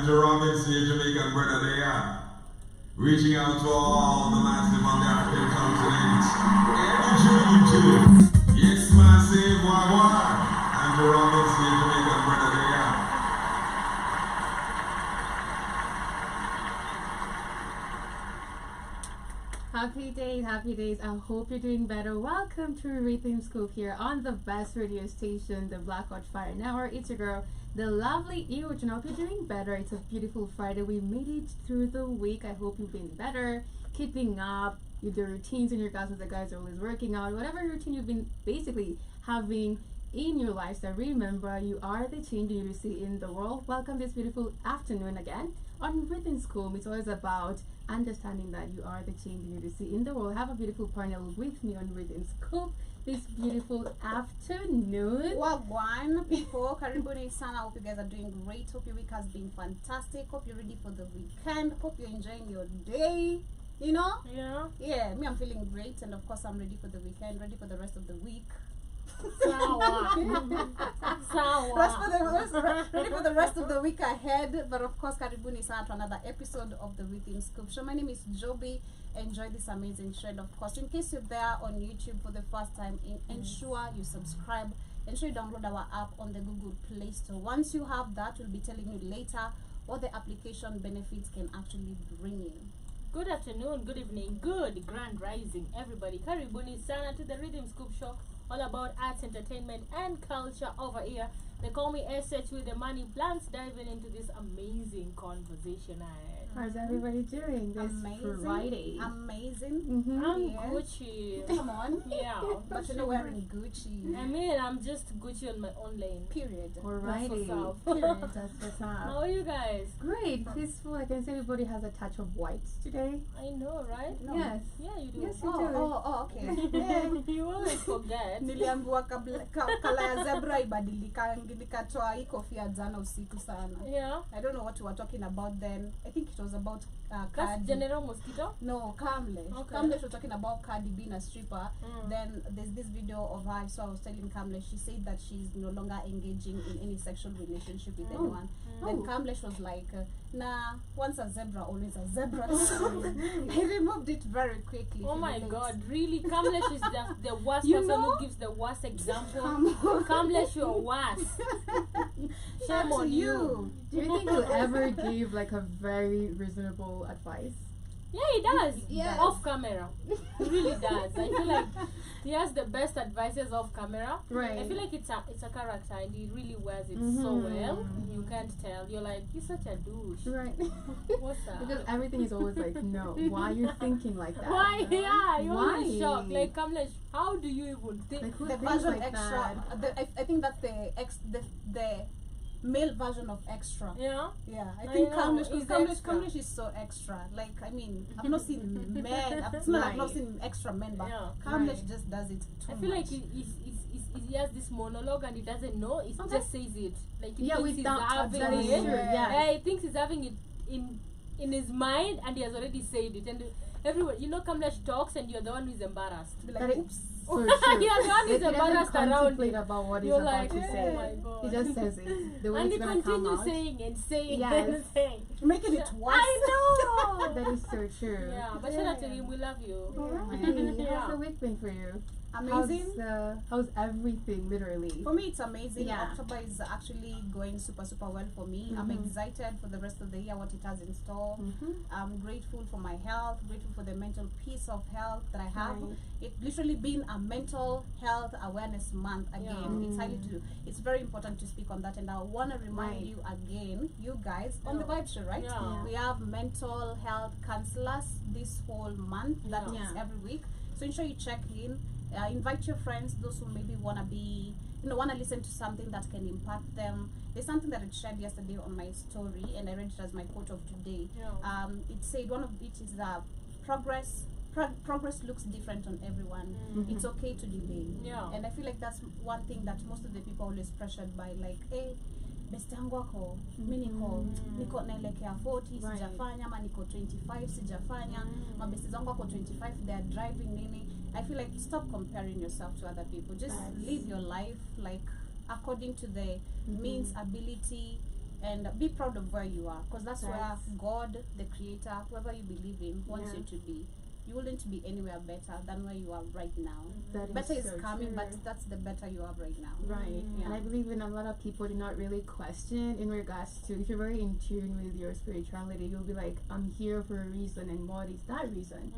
Andrew Robinson, your Jamaican brother there. Reaching out to all the massive on the African continent. Energy. Yes, massive. Wagwan. Andrew Robinson, your Jamaican brother there. Happy days. I hope you're doing better. Welcome to Rhythm Scoop here on the best radio station, the Black Watch Fire Network. It's your girl, the lovely Imogen. I hope you're doing better. It's a beautiful Friday. We made it through the week. I hope you've been better, keeping up with the routines in your classes. The guys are always working out. Whatever routine you've been basically having in your lifestyle, remember you are the change you see in the world. Welcome this beautiful afternoon again on Rhythm School. It's always about understanding that you are the change you see in the world. Have a beautiful panel with me on Rhythm School this beautiful afternoon. Wagwan people, karibuni sana. Hope you guys are doing great. Hope your week has been fantastic. Hope you're ready for the weekend. Hope you're enjoying your day. You know? Yeah, me, I'm feeling great, and of course I'm ready for the weekend, ready for the rest of the week. Ready for the rest of the week ahead. But of course, karibuni sana to another episode of the Rhythm Scoop Show. My name is Joby. Enjoy this amazing trend. Of course, in case you're there on YouTube for the first time, ensure you subscribe. Ensure you download our app on the Google Play Store. Once you have that, we'll be telling you later what the application benefits can actually bring you. Good afternoon, good evening, good grand rising, everybody. Karibuni sana to the Rhythm Scoop Show, all about arts, entertainment, and culture over here. They call me SH with the money plans, diving into this amazing conversation. How's everybody doing this Friday? Amazing. I'm Gucci. Come on. Yeah. But you're not wearing Gucci. I mean, I'm just Gucci on my own lane. Period. Alrighty. That's what's up. How are you guys? Great, peaceful. I can see everybody has a touch of white today. I know, right? No. Yes. Yeah, you do. Yes, you do. Oh, okay. You always forget. Niliambiwa kala ya zebra ibadilika nikatoa hii kofia jana usiku sana. Yeah. I don't know what we were talking about then. I think it was about That's Cardi. General Mosquito? No, Kamlesh. Okay. Kamlesh was talking about Cardi being a stripper. Mm. Then there's this video of her. So I was telling Kamlesh, she said that she's no longer engaging in any sexual relationship with anyone. Then Kamlesh was like, nah, once a zebra, always a zebra. So I removed it very quickly. Oh my god, really? Kamlesh is the worst You person know? who gives the worst example. Come Kamlesh, you're worst. Shame on you. Do you think he'll ever give like a very reasonable advice? Yeah, he does. Yes. Off camera. He really does. I feel like he has the best advices off camera. Right. I feel like it's a character and he really wears it so well. You can't tell. You're like, you're such a douche. Right. What's that? Because everything is always like, no, why are you thinking like that? Why? Yeah, you're Why? always shocked. Like, Kamlesh, how do you even think? Like, who the thinks version like extra. that? I think that's the male version of extra. Yeah? Yeah, I I think know, Kamlesh, he's extra. Kamlesh is so extra. Like, I mean, I've not seen men. It's not like I've not Right. seen extra men, but Yeah. Kamlesh Right. just does it too I feel much. like he has this monologue and he doesn't know. He Okay. just says it. Like he Yeah, thinks he's without having that is it. true, yeah. He thinks he's having it in his mind and he has already said it. And everyone, you know, Kamlesh talks and you're the one who's embarrassed. Be That like, is oops. so true. You're the one who's Like, he doesn't embarrassed around contemplate you. about what he's You're about like, to oh say. my god. He just says it. The way And it's he gonna come continues out. saying and saying Yes. and saying. Making it worse. I know. That is so true. Yeah, but shout out to him. We love you. Alright. Yeah. How's the week been for you? Amazing. How's everything literally? For me, it's amazing. Yeah. October is actually going super well for me. I'm excited for the rest of the year, what it has in store. I'm grateful for my health, grateful for the mental peace of health that I have. Right. It's literally been a mental health awareness month again. Yeah. It's very important to speak on that, and I want to remind Right. you again, you guys, on the Vibe Show, right? Yeah. We have mental health counselors this whole month. That Yeah. is every week. So ensure you check in. Invite your friends, those who maybe want to listen to something that can impact them. There's something that I shared yesterday on my story, and I read it as my quote of today. Yeah. It said one of it is progress looks different on everyone. It's okay to delay. Yeah. And I feel like that's one thing that most of the people are always pressured by, like, hey, best yangu wako mi niko naelekea 40 Right. sijafanya, ama niko 25 sijafanya, mabesti zangu wako 25 they are driving nini. I feel like stop comparing yourself to other people. Just live your life like according to the means, ability, and be proud of where you are, because that's where Yes. God, the creator, whoever you believe in, wants Yeah. you to be. You wouldn't be anywhere better than where you are right now. That Better is so coming, true. but that's the better you are right now. Right. Yeah. And I believe in a lot of people do not really question in regards to, if you're very in tune with your spirituality, you'll be like, I'm here for a reason, and what is that reason?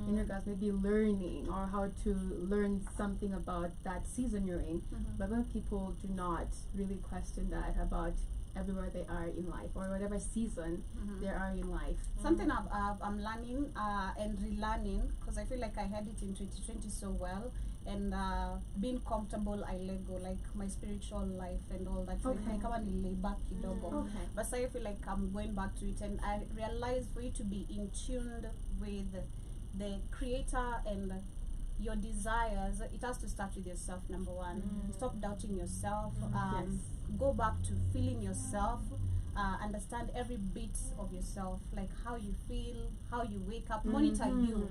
In regards maybe learning or how to learn something about that season you're in. But a lot of people do not really question that about everywhere they are in life or whatever season they are in life. Something I'm learning and relearning, because I feel like I had it in 2020 so well, and being comfortable, I let go, like my spiritual life and all that. Okay. Like kama nilibaki kidogo. Okay. But so I feel like I'm going back to it, and I realize for you to be in tune with the creator and your desires, it has to start with yourself, number one. Stop doubting yourself. Yes. Go back to feeling yourself. Understand every bit of yourself, like how you feel, how you wake up. Monitor you.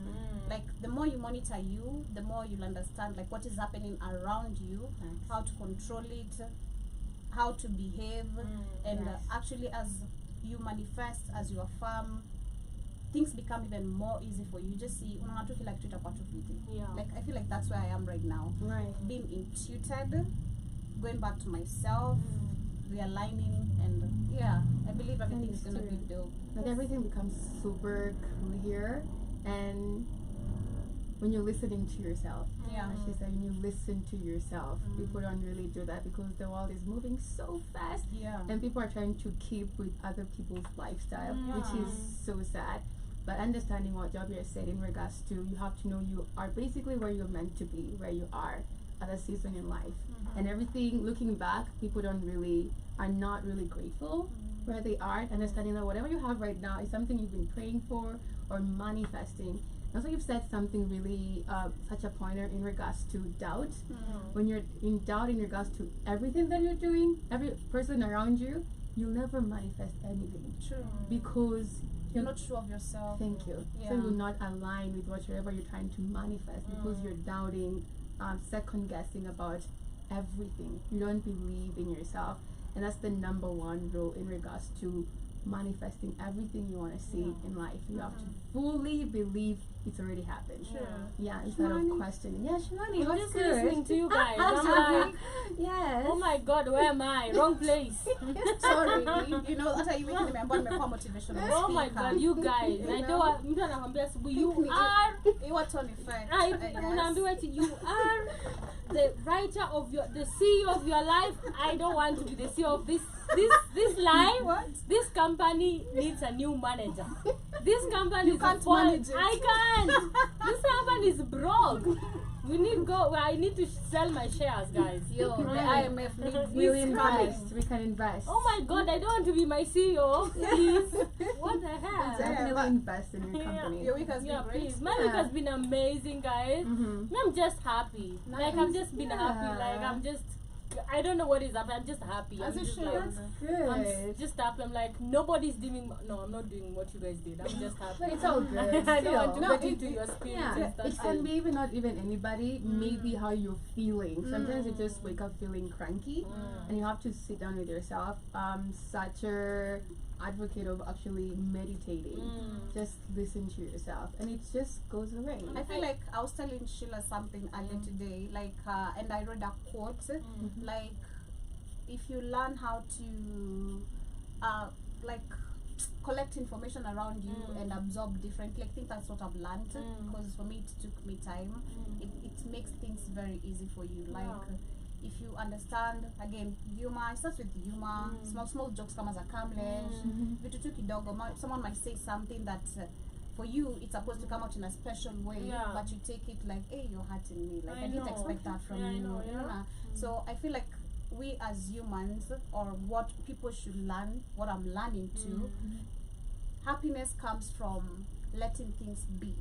Like the more you monitor you, the more you'll understand like what is happening around you, Nice. how to control it, how to behave, and Yes. actually as you manifest, as you affirm, things become even more easy for you. You just see, unaona tu kila kitu itakuwa tu fiti. Yeah. Like I feel like that's where I am right now. Right. Being intuited, going back to myself, realigning, and yeah, I believe everything's gonna be Understood. dope. Like everything becomes super clear, and when you're listening to yourself, Yeah. as she said, when you listen to yourself, people don't really do that because the world is moving so fast, Yeah. and people are trying to keep with other people's lifestyle, which is so sad. But understanding what Javier said in regards to, you have to know you are basically where you're meant to be, where you are at a season in life, and everything. Looking back, people are not really grateful where they are. Understanding that whatever you have right now is something you've been praying for or manifesting. Also, you've said something really such a pointer in regards to doubt. When you're in doubt in regards to everything that you're doing, every person around you, you'll never manifest anything True. because You're not sure of yourself. Thank you. Yeah. So you're not aligned with whatever you're trying to manifest because you're doubting, second guessing about everything. You don't believe in yourself, and that's the number one rule in regards to manifesting everything you want to see in life. You have to fully believe it's already happened. Sure. Yeah, instead of Shimani. questioning. Yeah, Shimani, I'm what's just good? listening to you guys. I'm like, Yes. oh my god, where am I? Wrong place. Sorry. You know, hata hivi nimeambiwa nimekuwa motivational Oh my speaker. god, you guys. You I know? know mtu anakwambia asubuhi, you Think ni- are It was on effect. unaambiwa eti you are the writer of the CEO of your life. I don't want to be the CEO of this life. What? This company needs a new manager. This company You is can't spoiled. manage it. I can't. This company is broke. I need to sell my shares, guys. Yo, the Right. IMF needs We'll this invest. coming. We can invest. Oh my god, I don't want to be my CEO. Please. What the hell? Definitely but- invest in your company. Your week has Yeah, been great. please. My week has been amazing, guys. Mm-hmm. I'm just happy. Like I've just been happy. Yeah. Like I don't know what is up. I'm just happy. As I'm you just should. like, Good. I'm just happy. I'm like nobody's doing. No, I'm not doing what you guys did. I'm just happy. But it's all good. I don't want to still. No, get into your spirit Yeah, and stuff. it can be even not even anybody. Maybe how you're feeling. Sometimes you just wake up feeling cranky, and you have to sit down with yourself. Such a advocate of actually meditating. Just listen to yourself, and it just goes away. I feel like I was telling Sheila something earlier today, like, and I read a quote, like, if you learn how to, like, collect information around you and absorb differently, I think that's what I've learned, because for me it took me time. It makes things very easy for you, like, if you understand, again, humor, it starts with humor, small jokes kama za Kamlesh, vitu tu kidogo, someone might say something that for you it's supposed to come out in a special way, Yeah. but you take it like, hey, you're hurting me, like I didn't know. expect that from Yeah, I you, know, you yeah. know. So I feel like we as humans, or what people should learn, what I'm learning too, happiness comes from letting things be.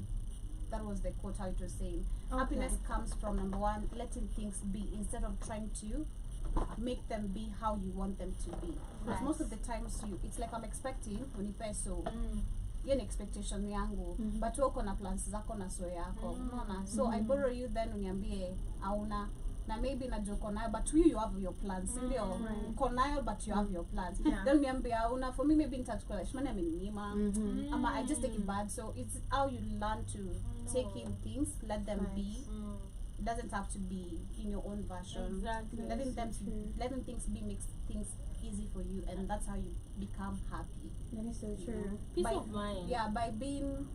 That was the quote how it was saying. Happiness comes from, number one, letting things be instead of trying to make them be how you want them to be. Because most of the times it's like I'm expecting unipe so hiyo ni expectation yangu, but wewe uko na plans zako na so yako, unaona. So I borrow you, then uniambie hauna, na maybe najua uko nayo but you have your plans, ndio uko nayo but you have your plans. Yeah. Then niambia una for me maybe nitachukua like shimani ameninyima ama I just take it bad. So it's how you learn to take in things, let them be. It doesn't have to be in your own version. Exactly. Letting things be makes things easy for you, and that's how you become happy. That is so true. Peace By- of mind. Yeah, by being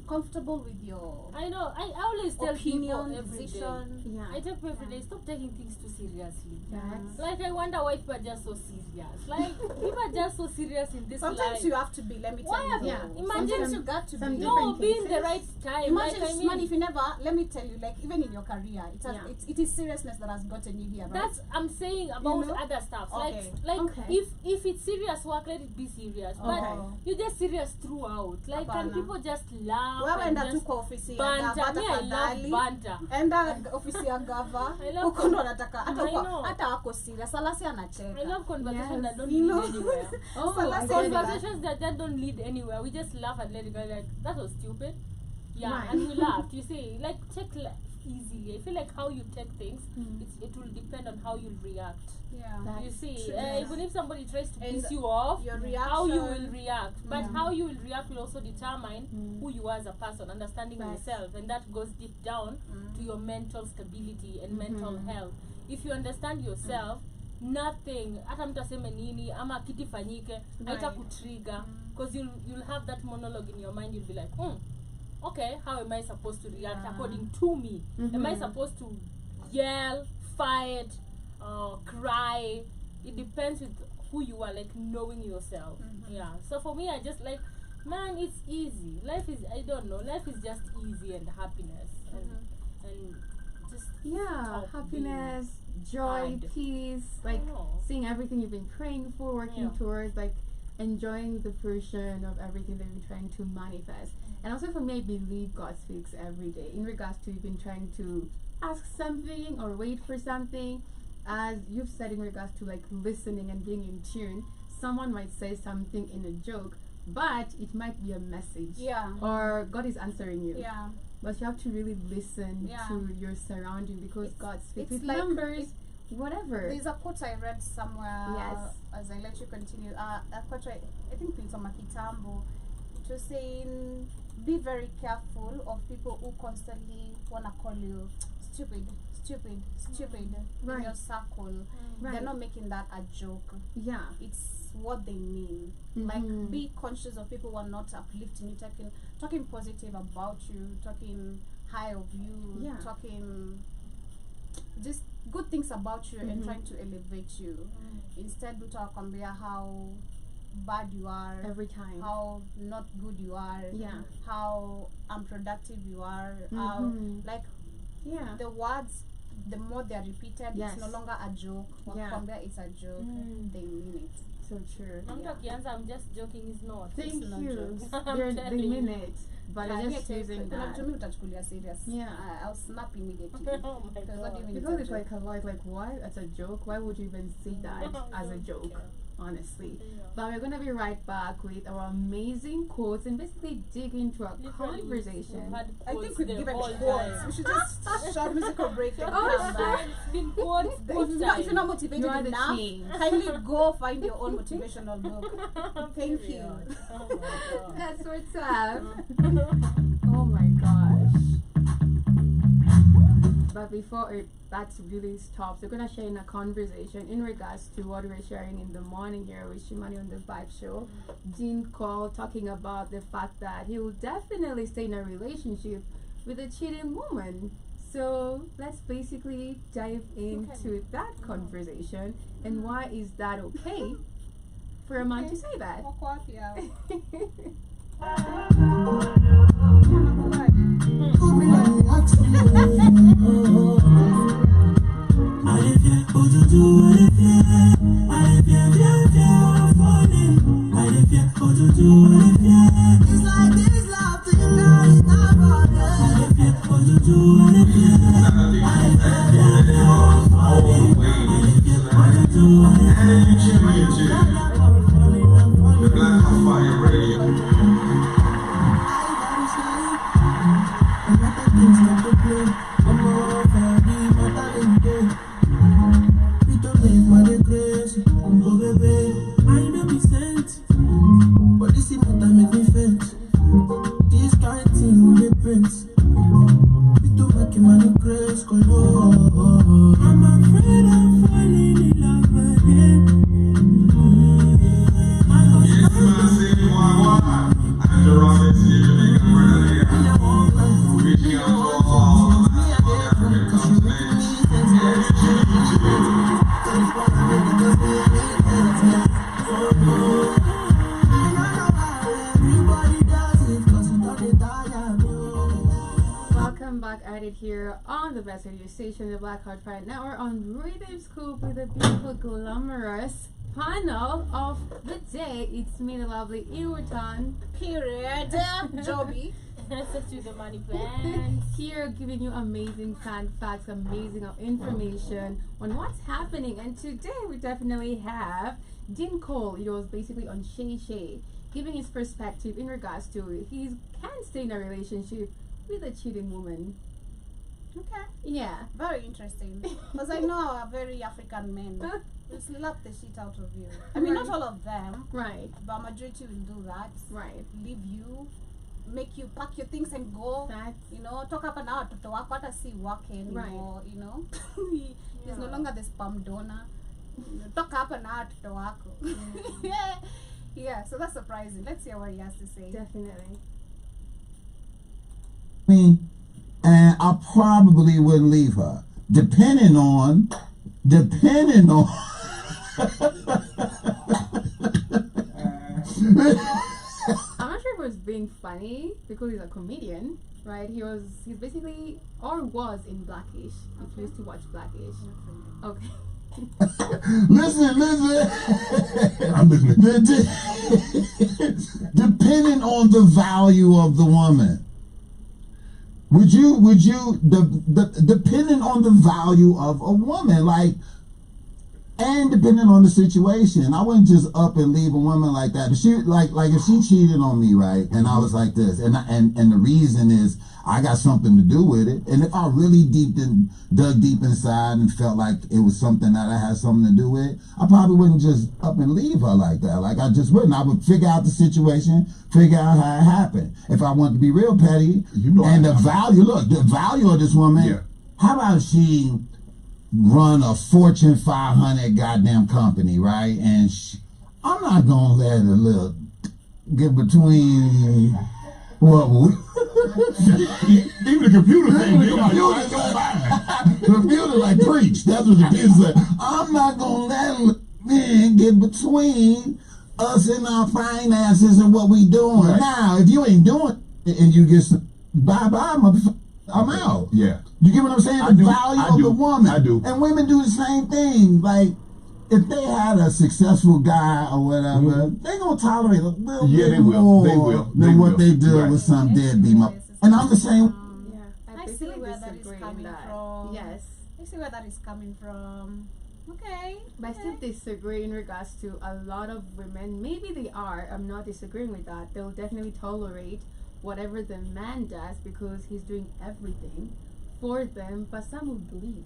comfortable with your I know. I always tell people opinion, every day. decision. Yeah. I tell people every day, stop taking things too seriously. Facts. Like, I wonder why people are just so serious. Like, people are just so serious in this Sometimes life. you have to be. Let me tell Why you. have- Yeah. Imagine Sometimes- you got to some be. No, different be in the cases. right time. Imagine like, I man, mean, if you never. Let me tell you, like even in your career, Yeah. it is seriousness that has gotten you here, right? that's I'm saying about know? other stuff. Okay. Like Okay. if it's serious work, let it be serious. Okay. But you just serious throughout. Like, can Hapana. people just laugh wewe and enda tu just kwa ofisi ya banter? gava Me, I love tafadhali. banter. Enda ofisi ya gava. I love Huko ndo anataka hata I kwa know. hata wako serious. Alasi anacheka. I love conversations Yes. that don't You lead know? anywhere. Oh, So I let's get it. Conversations that don't lead anywhere. We just laugh and let it go. Like, that was stupid. Yeah, Right. and we laughed. You see, like, take life easily. I feel like how you take things, it will depend on how you react. Yeah. That- You see, true. even if somebody tries to And piss you off, your how you will reaction- react. But how you will react will also determine who you are as a person, understanding Right. yourself, and that goes deep down to your mental stability and mental health. If you understand yourself, nothing, hata mtu aseme nini ama kitu ifanyike, haita kutrigger, because you'll have that monologue in your mind. You'll be like, okay, how am I supposed to react according to me? Am I supposed to yell, fight, cry? It depends with who you are, like knowing yourself. Yeah. So for me, I just like, man, it's easy. Life is, I don't know, life is just easy and happiness and just Yeah, stop happiness, joy, hard. peace, like know. seeing everything you've been praying for, working Yeah. towards, like enjoying the version of everything that you've been trying to manifest. And also for me, I believe God speaks every day in regards to you've been trying to ask something or wait for something. As you've said in regards to like listening and being in tune, someone might say something in a joke, but it might be a message. Yeah. Or God is answering you. Yeah. But you have to really listen Yeah. to your surrounding because It's- God speaks it's with like- numbers, whatever. There's a quote I read somewhere. Yes. As I let you continue, a quote I think it's on Makitambo. It was saying, "Be very careful of people who constantly wanna call you stupid, stupid, stupid in Right. your circle. Right. They're not making that a joke. Yeah. It's what they mean. Mhm. Like, be conscious of people who are not uplifting you, talking positive about you, talking high of you, Yeah. talking just good things about you and trying to elevate you. Instead, mtu akwambia how bad you are, Every time. how not good you are, Yeah. how unproductive you are, how Mhm. like Yeah. the words, the more they're repeated, Yes. it's no longer a joke. Yeah. Wakwambia it's a joke, they mean it. So true. I'm talking, I'm just joking, is not. Thank not you. jokes. They telling mean you. it, but Yeah, I'm me just too. using Kuna that. vitu mi utachukulia serious. Yeah. I'll snap immediately. Oh my Because what do you god. mean Because it's it's a like joke? a lot, like what? As a joke? Why would you even say that as a joke? Honestly. Yeah. But we're gonna be right back with our amazing quotes and basically dig into a Literally, conversation. we've had I quotes think we've the given whole quotes. time. We should just short musical break and Oh, come back. It's been quotes If you're not motivated You are the enough, king. kindly go find your own motivational book. Thank you. Oh my god. That's what's up. Oh my gosh. But before that really stops, we're gonna share in a conversation in regards to what we're sharing in the morning here with Shimani on the Vibe Show. Dean called talking about the fact that he will definitely stay in a relationship with a cheating woman. So let's basically dive into that conversation and why is that okay for a man to say that? Wako wapi hao? The Black on Fire Radio. I'm see that make me faint. This kind thing will be prince. We don't make him any grace, I'm afraid of falling in love again. Yes, man, say what? And the rocket Jamaican brother there. Reaching out to all the masses of the African continent. Welcome back at it here on the best radio station, the Black Heart Fire Network, on Rhythm Scoop with a beautiful, glamorous panel of the day. It's me, the lovely Iwatan. Period. Joby. Access to the money plan. Here giving you amazing fan facts, amazing information on what's happening. And today we definitely have Dean Cole. It was basically on Shay Shay, giving his perspective in regards to he can stay in a relationship with a cheating woman. Okay. Yeah. Very interesting. Because I know our very African men will slap the shit out of you. I mean, not all of them, Right. but majority will do that. Right. Leave you, make you pack your things and go. That's You know, talk up an hour to wako hata si wake anymore, you know. He's no longer the sperm donor. Talk up an hour to wako. Yeah. Yeah, so that's surprising. Let's hear what he has to say. definitely. And I probably wouldn't leave her, depending on. I'm not sure if it was being funny because he's a comedian, right? He's basically or was in Blackish. If you used to watch Blackish. Okay. Listen. I'm listening. Depending on the value of the woman. Would you depending on the value of a woman, like, and depending on the situation, I wouldn't just up and leave a woman like that. If she if she cheated on me, right, and I was like this, and the reason is I got something to do with it, and if I really dug deep inside and felt like it was something that I had something to do with, I probably wouldn't just up and leave her like that. Like, I just wouldn't. I would figure out the situation, figure out how it happened. If I want to be real petty, and the value of this woman. Yeah. How about she run a Fortune 500 goddamn company, right? And I'm not gonna let a little get between Even the computer thing, computer like preach. That's what it is. Like, I'm not gonna let men get between us and our finances and what we doing. Right. Now, if you ain't doing it and you get some bye-bye, motherfucker, I'm out. Yeah. You get what I'm saying? I The do. value I of do. the woman. I do. And women do the same thing. Like, if they had a successful guy or whatever, they gonna tolerate a little Yeah, bit they will. more They will. than They what will. they do Right. with some Yes, deadbeat yes, mother. yes. And I'm the same. Yeah. I see basically where that is disagree in coming that. from. Yes. I see where that is coming from. Okay. But I still disagree in regards to a lot of women. Maybe they are. I'm not disagreeing with that. They'll definitely tolerate whatever the man does because he's doing everything for them. But some will believe.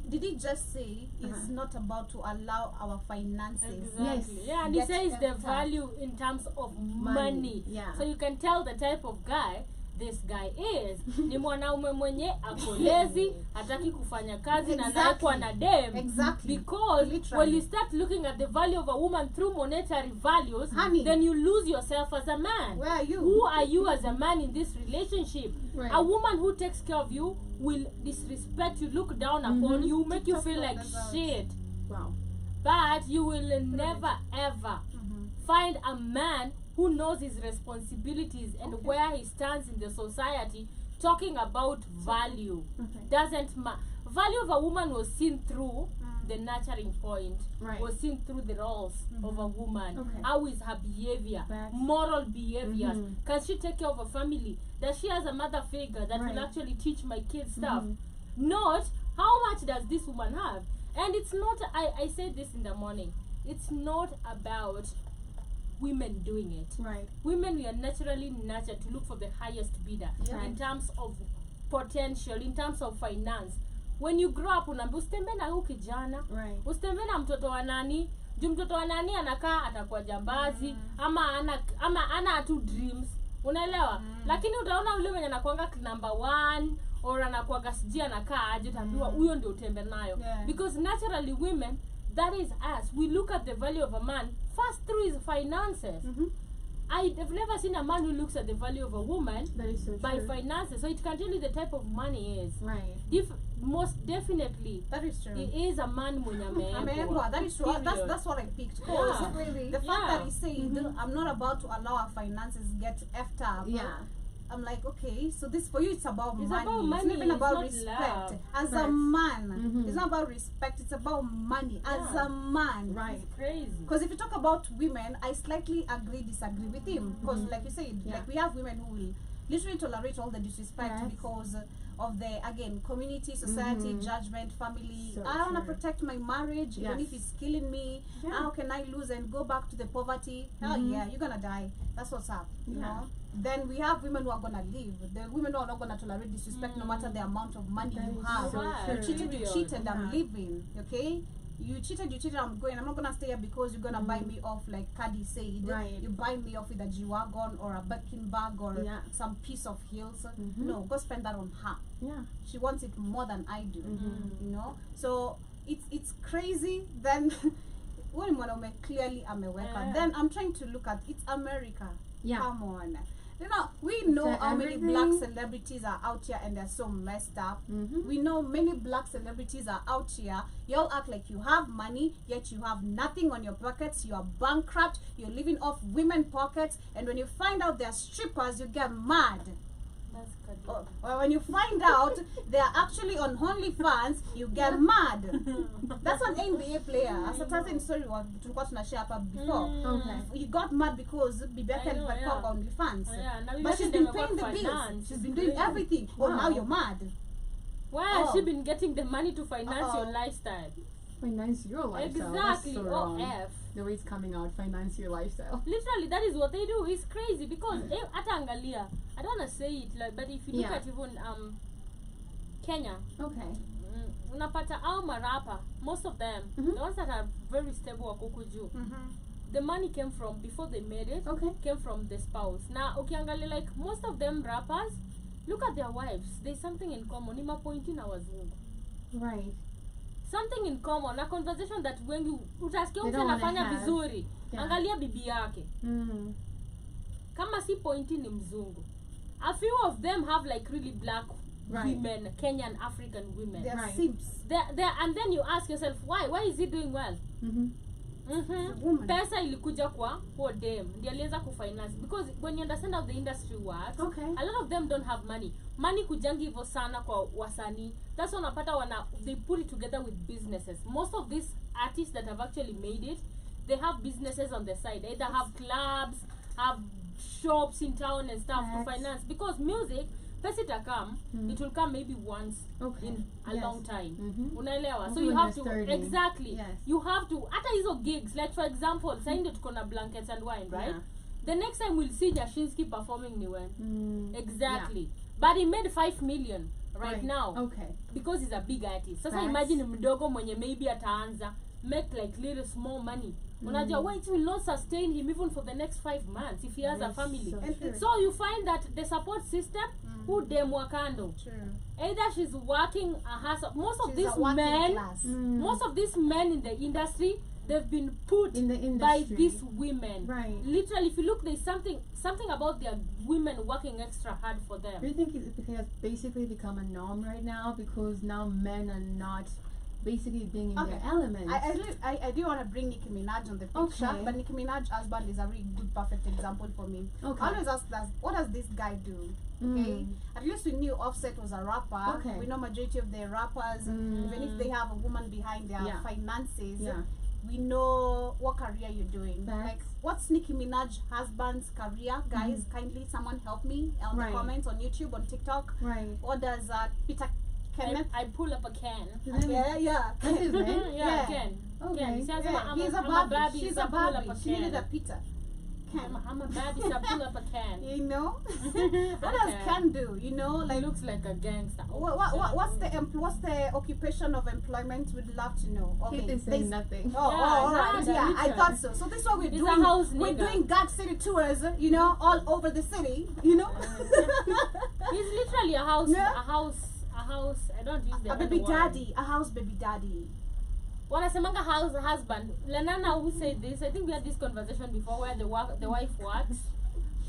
Did he just say it's Uh-huh. not about to allow our finances? Exactly. Yes. Yeah, and he Get says the better. value in terms of money. Yeah. So you can tell the type of guy this guy is. Ni mwanaume mwenye ako lazy, hataki kufanya kazi na anaekwa na dem. Exactly. Because Literally. when you start looking at the value of a woman through monetary values, Honey. then you lose yourself as a man. Where are you? Who are you as a man in this relationship? Right. A woman who takes care of you will disrespect you, look down upon you, make you feel like shit. Wow. But you will never ever find a man who knows his responsibilities and where he stands in the society talking about value. Okay. Doesn't matter. Value of a woman was seen through the nurturing point, Right. was seen through the roles of a woman. Okay. How is her behavior, That's- moral behaviors? Mhm. Can she take care of a family? Does she has a mother figure that Right. will actually teach my kids stuff? Mhm. Not how much does this woman have? And it's not, I said this in the morning, it's not about women doing it. Right. Women, we are naturally nurtured to look for the highest bidder Yeah. in terms of potential, in terms of finance. When you grow up, unaambia usitembe na huyu kijana, Right. usitembe na mtoto wa nani, juu mtoto wa nani anakaa atakuwa jambazi ama ana tu dreams, unaelewa? Lakini utaona ule mwenye anakuanga number 1 or anakuanga siji anakaa aje, utaambiwa huyo ndio utembe nayo. Because naturally women, that is us, we look at the value of a man first through his finances. I've never seen a man who looks at the value of a woman That is so by true. finances. So it can tell you the type of money he is. Right. If most definitely That is true. he is a man mwenye ameekwa. That is true. Period. That's what I picked. Yeah. Really. The fact that he said, I'm not about to allow our finances get effed up. Yeah. I'm like, okay, so this for you, it's about It's money. about It's money, not even it's about not respect. love. As a Right. man, it's not about respect. It's about money. As Yeah. a man, Right. It's crazy. Because if you talk about women, I slightly disagree with him. Because, like you said, Yeah. like we have women who will literally tolerate all the disrespect Yes. because of the, again, community, society, judgment, family. So I want to true. protect my marriage, even Yes. if it's killing me. Yeah. How can I lose and go back to the poverty? Hell yeah, you're gonna die. That's what's up. You Yeah. know. Then we have women who are gonna live. The women who are not gonna tolerate disrespect, no matter the amount of money That you is have. so You true. cheated, Period. I'm Yeah. leaving. Okay. You cheated, I'm going. I'm not gonna stay here because you're gonna buy me off like Cardi said. Right. You buy me off with a G-Wagon or a Birkin bag or Yeah. some piece of heels. No, go spend that on her. Yeah. She wants it more than I do. You know? So it's crazy. Then when mwanaume clearly ameweka. Then I'm trying to look at it's America. Yeah. Come on. You know, we know So how many everything- black celebrities are out here and they're so messed up. We know many black celebrities are out here. You all act like you have money, yet you have nothing on your pockets. You are bankrupt. You're living off women pockets. And when you find out they're strippers, you get mad. That's good. Or when you find out they're actually on OnlyFans, you get mad. That's an NBA player. As a certain story tulikuwa tunashare hapa before. Okay. He got mad because bibi yake I know, alikuwa yeah. kwa OnlyFans. Yeah, now But she's imagine been them paying the about bills. finance. She's been doing everything. Oh, Wow. now you're mad. Where has Oh. she been getting the money to finance Uh-oh. your lifestyle? Finance your lifestyle. Exactly. That's so Oh, wrong. F. The way it's coming out, finance your lifestyle. Literally, that is what they do. It's crazy because hata angalia, I don't want to say it, like, but if you look Yeah. at even Kenya, Okay. unapata au marapa, most of them, the ones that are very stable wako huku juu. The money came from before they made it. Okay. Came from the spouse. Now, ukiangalia, like most of them rappers, look at their wives. There's something in common. Ni mapointi na wazungu. Right. Something in common, a conversation that wengi utasikia They mtu don't wanna anafanya have. vizuri. Yeah. Angalia bibi yake. Kama si pointi ni mzungu. A few of them have like really black Right. women, Kenyan African women. They're Right. simps. They're, and then you ask yourself, why is he doing well? woman. Pesa ilikuja kwa dem ndiye aliweza kufinance, because when you understand how the industry works, Okay. a lot of them don't have money kujangi hivyo sana kwa wasanii. That's why unapata they put it together with businesses. Most of these artists that have actually made it, they have businesses on the side, either have clubs, have shops in town and stuff to Yes. finance, because music pesa itakam, it will come maybe once Okay. in a Yes. long time. Unaelewa? So Also you when have you're to starting. exactly. Yes. You have to hata hizo gigs, like for example, sasa ndio tuko na Blankets and Wine, right? Yeah. The next time we'll see Jashinsky performing ni when? Exactly. Yeah. But he made 5 million right Right. now Okay. because he's a big artist. Sasa Facts. imagine mdogo mwenye maybe ataanza make like little small money. Unajua it will not sustain him even for the next 5 months if he has a Yes, family. so And true. So you find that the support system who dem wakando. True. Either she's working a hustle. Most of She's these a working men, class. most of these men in the industry, they've been put In the by industry. these women. Right. Literally, if you look, there's something about their women working extra hard for them. Do you think it has basically become a norm right now because now men are not basically being in their elements? I do want to bring Nicki Minaj on the picture, Okay. but Nicki Minaj's husband is a really good, perfect example for me. Okay. I always ask that, what does this guy do? Okay, at least we knew Offset was a rapper. Okay. We know majority of the rappers, even if they have a woman behind their Yeah. finances, Yeah. we know what career you're doing. Facts. Like, what's Nicki Minaj husband's career? Guys, kindly someone help me on Right. the comments on YouTube, on TikTok. Right. What does Peter Kenneth? I pull up a can. Yeah. That's his name? Yeah, Ken. Okay. Ken. He says, Yeah, I'm he's a a Barbie. Barbie, She's so a I pull up Barbie. a She needed a can. Peter. can. I'm a baddie, so I pull up a can. You know, what Okay. else can do? You know, He like looks like a gangster. what's the occupation of employment? We'd love to know. He Okay, is saying nothing. Oh, Yeah, all right. yeah, Yeah, I literally. thought so. So this is what we're He's doing. a house We're nigga. doing God City tours, you know, all over the city, you know. He's literally a house, Yeah. a house. I don't use the A baby other word. daddy, a house baby daddy. Wanasemanga house husband. Lenana who said this, I think we had this conversation before where the wife works.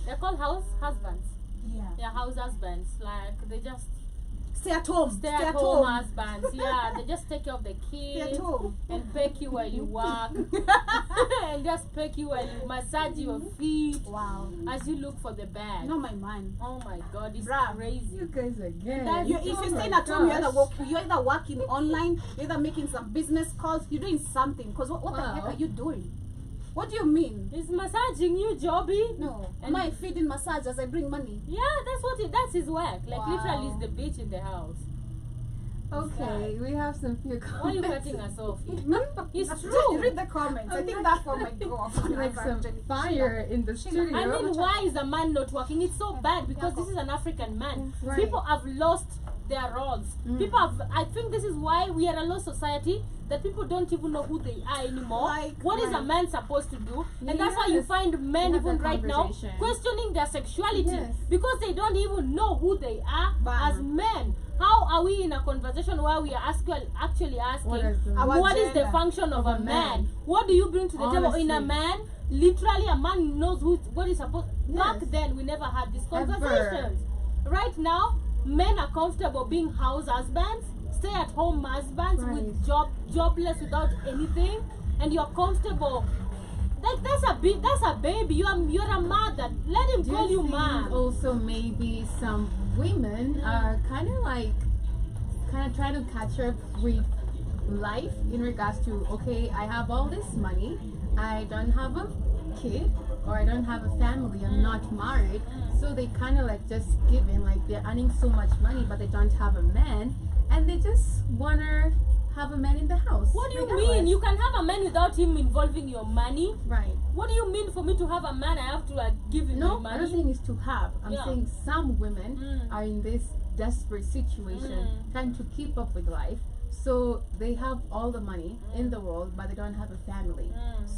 They're called house husbands. Yeah. Yeah, house husbands. Like they just Stay at home. stay at home husbands. Yeah, they just take care of the Stay at kids home. and peck you while you work. And just peck you while you massage your feet Wow. as you look for the bag. No, my man. Oh my god, it's Bruh. crazy. You guys again. That's- You, if Oh you're my staying at home, gosh. you're either working online, you're either making some business calls, you're doing something. Because what the heck Wow. are you doing? What do you mean? He's massaging you, Joby. No. And- Am I feeding massage as I bring money? Yeah, that's his work. Like Wow. literally, he's the bitch in the house. Okay, we have some few Why are you comments. cutting us off? It's Read, true. read the comments. I think that one might go off. like some fire in the studio. I mean, why is a man not working? It's so bad because this is an African man. Right. People have lost their roles. People have. I think this is why we are a lost society. That people don't even know who they are anymore. Like, What is a right. man supposed to do? And that's why you Yes. find men We have even that right now conversation. questioning their sexuality Yes. because they don't even know who they are Bam. as men. How are we in a conversation where we are actually asking What is the- Our what is the gender function of a man? man. What do you bring to the table in a Honestly. man? Literally, a man knows what is supposed. Back Yes. then, we never had these Ever. conversations. Right now, men are comfortable being house husbands, stay-at-home husbands Right. with jobless without anything, and you're comfortable. Like that's a baby. You're a mother. Let him Do call you think man. also maybe some women are kind of trying to catch up with life in regards to, okay, I have all this money, I don't have a kid or I don't have a family, I'm not married, so they kind of like just give in, like they're earning so much money but they don't have a man and they just want to have a man in the house. What do you regardless. mean? You can have a man without him involving your money? Right. What do you mean for me to have a man? I have to give him No, my I'm money. not saying it's to have. I'm Yeah. saying some women Mm. are in this desperate situation, trying to keep up with life. So they have all the money in the world, but they don't have a family.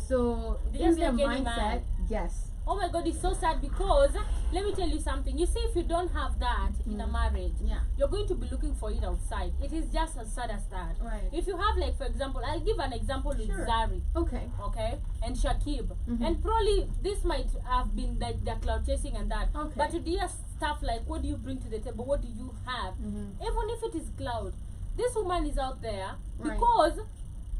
So They in just their like any mindset, man. yes, Oh my god, it's so sad because let me tell you something. You see, if you don't have that in a marriage, yeah, you're going to be looking for it outside. It is just as sad as that. right, If you have, like, for example, I'll give an example with Sure. Zari, okay, okay, and Shakib, Mhm. and probably this might have been like their cloud chasing and that. Okay. But to dear stuff like, what do you bring to the table? What do you have? Mhm. Even if it is cloud, this woman is out there Right. because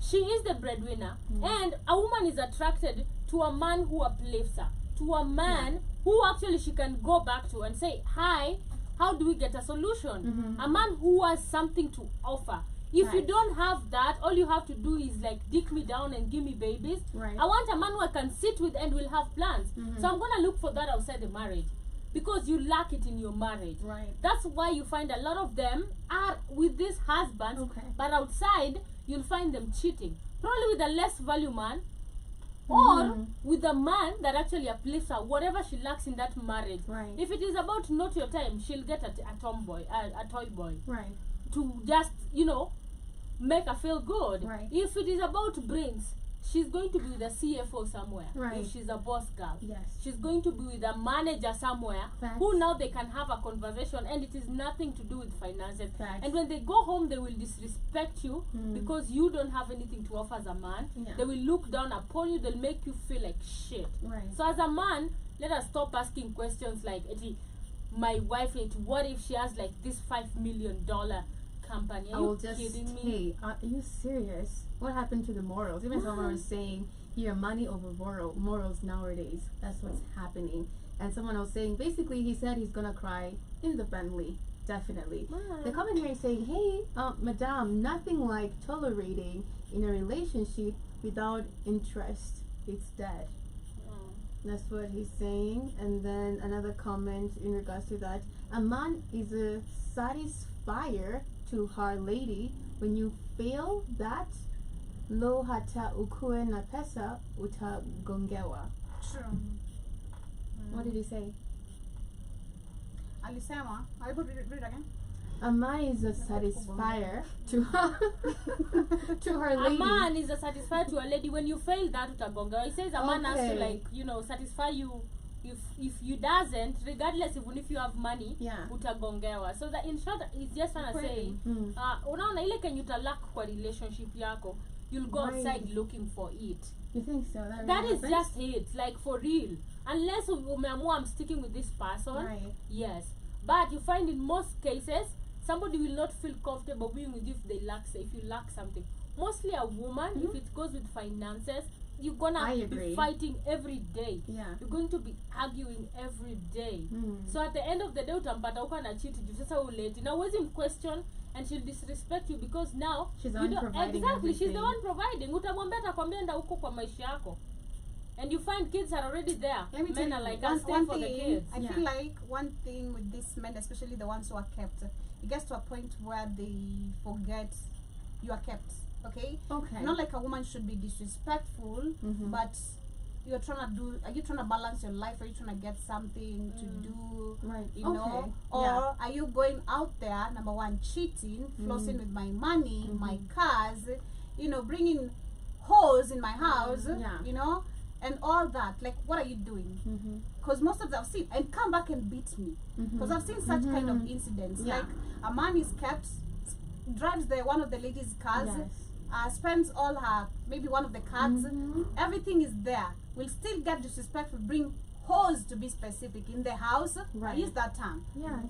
she is the breadwinner, and a woman is attracted to a man who uplifts her, to a man who actually she can go back to and say, hi, how do we get a solution? Mhm. A man who has something to offer. If you Right. don't have that, all you have to do is like dick me down and give me babies. Right. I want a man who I can sit with and will have plans. Mhm. So I'm gonna look for that outside the marriage because you lack it in your marriage. right, That's why you find a lot of them are with these husbands, Okay. but outside you'll find them cheating. Probably with a less value man, or Mhm. with a man that actually uplifts her, whatever she lacks in that marriage. Right. If it is about not your time, she'll get a tomboy, a toy boy, right, to just, make her feel good. Right. If it is about brains, she's going to be with a CFO somewhere. Right. If she's a boss girl. yes, She's going to be with a manager somewhere Facts. who now they can have a conversation and it is nothing to do with finances. Facts. And when they go home, they will disrespect you Mm. because you don't have anything to offer as a man. Yeah. They will look down upon you, they'll make you feel like shit. right, So as a man, let us stop asking questions like, my wife, what if she has like this $5 million company? Are I you will just, kidding me? hey, are you serious? What happened to the morals? Even someone was saying, here, money over morals nowadays. That's what's happening. And someone was saying, basically, he said he's gonna cry independently. Definitely. The comment here is saying, hey, madam, nothing like tolerating in a relationship without interest. It's dead. Mm. That's what he's saying. And then another comment in regards to that. A man is a satisfier to her lady. When you fail that, lo hata ukue na pesa utagongewa. True. did he say? Alisema, are you able to read again? A man is a satisfier to her to her A lady. man is a satisfier to a lady. When you fail that utagonga. He says a man has to, Okay. like, you know, satisfy you. If you doesn't, regardless even if you have money, Yeah. utagongewa. So that in short, it's just trying to say, Mm. unaona ile kenye utalak kwa relationship yako, you'll go Right. outside looking for it. You think so? That That really is happens? just it, like for real. Unless umeamua I'm sticking with this person, Right. yes. But you find in most cases, somebody will not feel comfortable being with you if you lack something. Mostly a woman, if it goes with finances, you're gonna I be agree. fighting every day. Yeah. You're going to be arguing every day. Mm. So at the end of the day utampata uko na cheat juu sasa uleti. Now always in question and she'll disrespect you because now She's the you one don't providing exactly she's the everything. one providing. Utamwambia atakwambia enda huko kwa maisha yako. And you find kids are already there. Let me Men tell are you, like, I'll stay for the thing, kids. I Yeah. feel like one thing with these men, especially the ones who are kept, it gets to a point where they forget you are kept. Okay? Okay. Not like a woman should be disrespectful, Mhm. but you're trying to do. Are you trying to balance your life? Are you trying to get something to do? Right. You know, Okay. or Yeah. are you going out there, number one, cheating, flossing with my money, Mhm. my cars, you know, bringing hoes in my house, Yeah. you know, and all that? Like, what are you doing? Mhm. Because most of them I've seen, and come back and beat me. Because I've seen such kind of incidents. Yeah. Like, a man is kept, drives one of the ladies' cars, Yes. spends all her, maybe one of the cards, Mhm. everything is there. Will still get disrespectful, bring hoes to be specific in the house. I Right. use that term. Yes.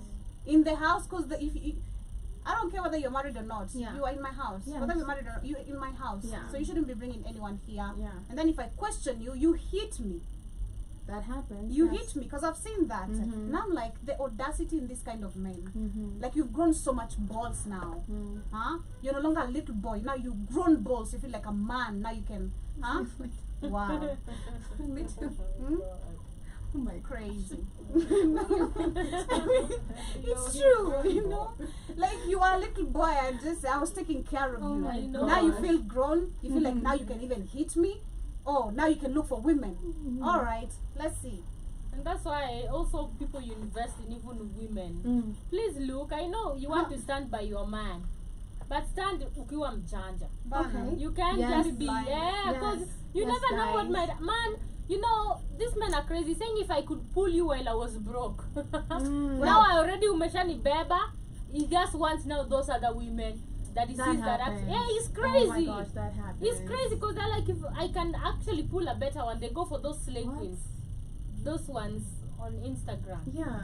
In the house, because I don't care whether you're married or not. Yeah. You are in my house. Yes. Whether you're married or not, you're in my house. Yeah. So you shouldn't be bringing anyone here. Yeah. And then if I question you, you hit me. That happens. You yes. hit me because I've seen that. Mhm. Now I'm like, the audacity in this kind of men. Mhm. Like, you've grown so much balls now. Mm. Huh? You're no longer a little boy. Now you've grown balls. You feel like a man. Now you can. Huh? Wow. Me too. Hmm? Oh my Crazy. It's true, you know. Like, you are a little boy. I was taking care of Oh you. my Now you gosh. feel grown. You feel like Mhm. now you can even hit me. Oh, now you can look for women. Mhm. All right, let's see. And that's why also people you invest in, even women. Mm. Please look, I know you want to stand by your man. But stand ukiwa mjanja. Okay. You can't Yes. just be Blind. because Yes. you Yes, never know what guys. my man. You know, these men are crazy. Saying if I could pull you while I was broke. Mm. Now I already umeshani beba. He just wants now those other women that he That sees that happens. yeah, he's Oh crazy. my gosh, that happens. It's crazy because they're like, if I can actually pull a better one, they go for those slave What? queens, those ones on Instagram. Yeah.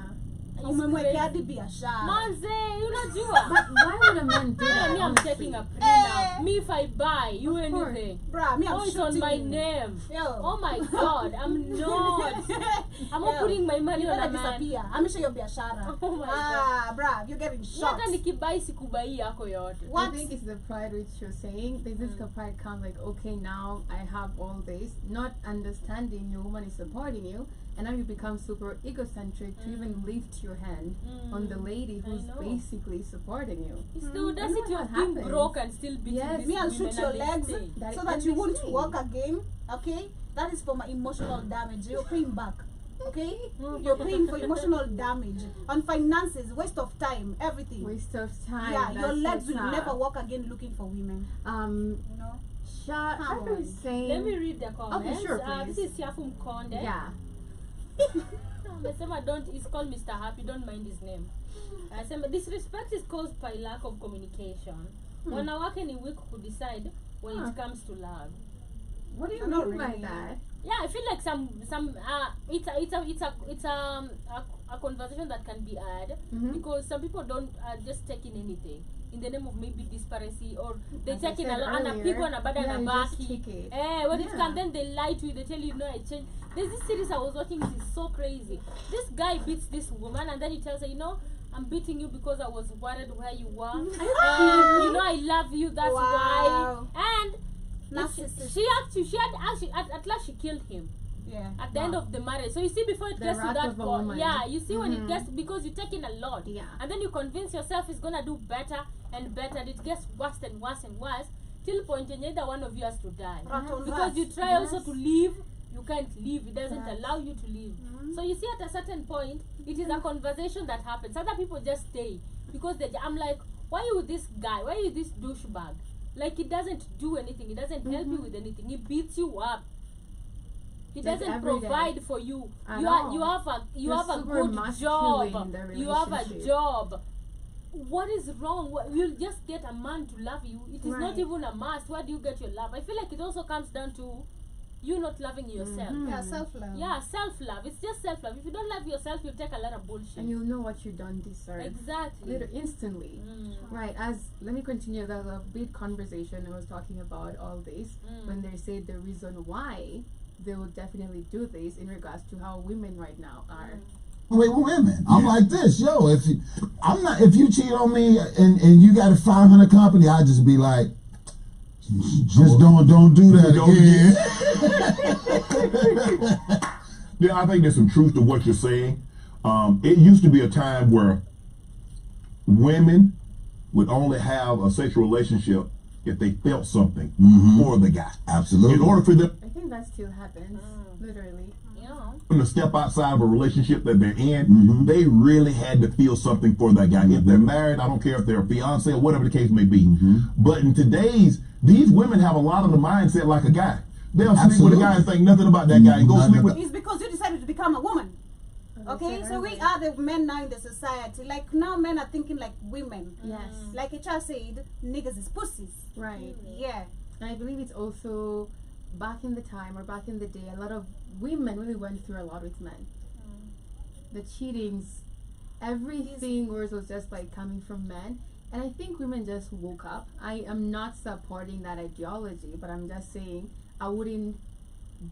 It's Umemwekea hadi crazy. biashara. Manze, unajua. But why would a man do Yeah, that? me, I'm honestly? taking a prenup. Me, if I buy you Of course. anything, Bruh, me, I'm oh, it's on shooting my you. name. Yo. Oh my God, I'm not. I'm not Yo, putting my money you on better a man. disappear. I'm sure your biashara. Oh my bruh, you're getting Mi shot. hata nikibai sikubai yako yote. What? I think it's the pride which you're saying. There's this pride comes like, okay, now I have all this, not understanding your woman is supporting you, and now you become super egocentric to even lift your hand on the lady I who's know. basically supporting you. It's the You know audacity what of being happens? broke and still beating Yes. these Me, I'll women shoot your and legs lifting. That- so and that you they won't say. walk again. Okay? That is for my emotional damage. You're paying back. Okay? You're paying for emotional damage. On finances, waste of time, everything. Waste of time. Yeah, your that's legs so will sad. never walk again looking for women. You know? I was saying. Let me read the comments. sure, This please. is Siafu Mkonde. Yeah. Amesema he's called Mr. Happy, don't mind his name. Anasema disrespect is caused by lack of communication. Wanawake ni weak to decide when Huh. it comes to love. What do you Not mean by really. that? Yeah, I feel like it's a conversation that can be had Mhm. because some people don't just take in anything in the name of maybe disparity or they As I take in said a lot and earlier, people and bad yeah, and you just baki. take it. When it Yeah. can then they lie to you, they tell you no I changed. There's this series I was watching, it is so crazy. This guy beats this woman and then he tells her, you know, I'm beating you because I was worried where you were. And you know I love you, that's Wow. why. And Narcissist. she had actually at last she killed him Yeah. at the end of the marriage. So you see, before it The gets to wrath that of a point, woman. yeah, you see when it Mhm. gets, because you're taking a lot, Yeah. and then you convince yourself it's gonna do better and better, and it gets worse and worse and worse till point and either one of you has to die Rat on because rat. you try also Yes. to live you can't leave. It doesn't allow you to leave. So you see, at a certain point, it is a conversation that happens. Other people just stay because I'm like, why are you with this guy? Why are you this douchebag? Like, he doesn't do anything. He doesn't help you with anything. He beats you up. He Like doesn't every provide day. for you. I You know. have a You're super good masculine job. in the You have a relationship. job. What is wrong? You'll just get a man to love you. It is not Right. even a must. Where do you get your love? I feel like it also comes down to you not loving yourself. Yeah, self-love. Yeah, self-love. It's just self-love. If you don't love yourself, you'll take a lot of bullshit. And you'll know what you don't deserve. Exactly. Instantly. Right, let me continue. There's a big conversation I was talking about all this when they say the reason why they will definitely do this in regards to how women right now are. Wait, women. I'm like this, yo. If you cheat on me and you got a 500 company, I just be like, just don't do that again. Yeah, I think there's some truth to what you're saying. It used to be a time where women would only have a sexual relationship if they felt something for the guy. Absolutely. In order for them I think that still happens, literally. to step outside of a relationship that they're in, they really had to feel something for that guy. If they're married, I don't care if they're a fiance or whatever the case may be. But in these women have a lot of the mindset like a guy. They'll sleep with a guy and think nothing about that guy and go sleep with. It's because you decided to become a woman. Okay, so we are the men now in the society. Like, now men are thinking like women. Yes. Like HR said, niggas is pussies. Right. Yeah. And I believe it's also back in the time or back in the day, a lot of women really went through a lot with men. The cheatings, everything was just like coming from men. And I think women just woke up. I am not supporting that ideology, but I'm just saying I wouldn't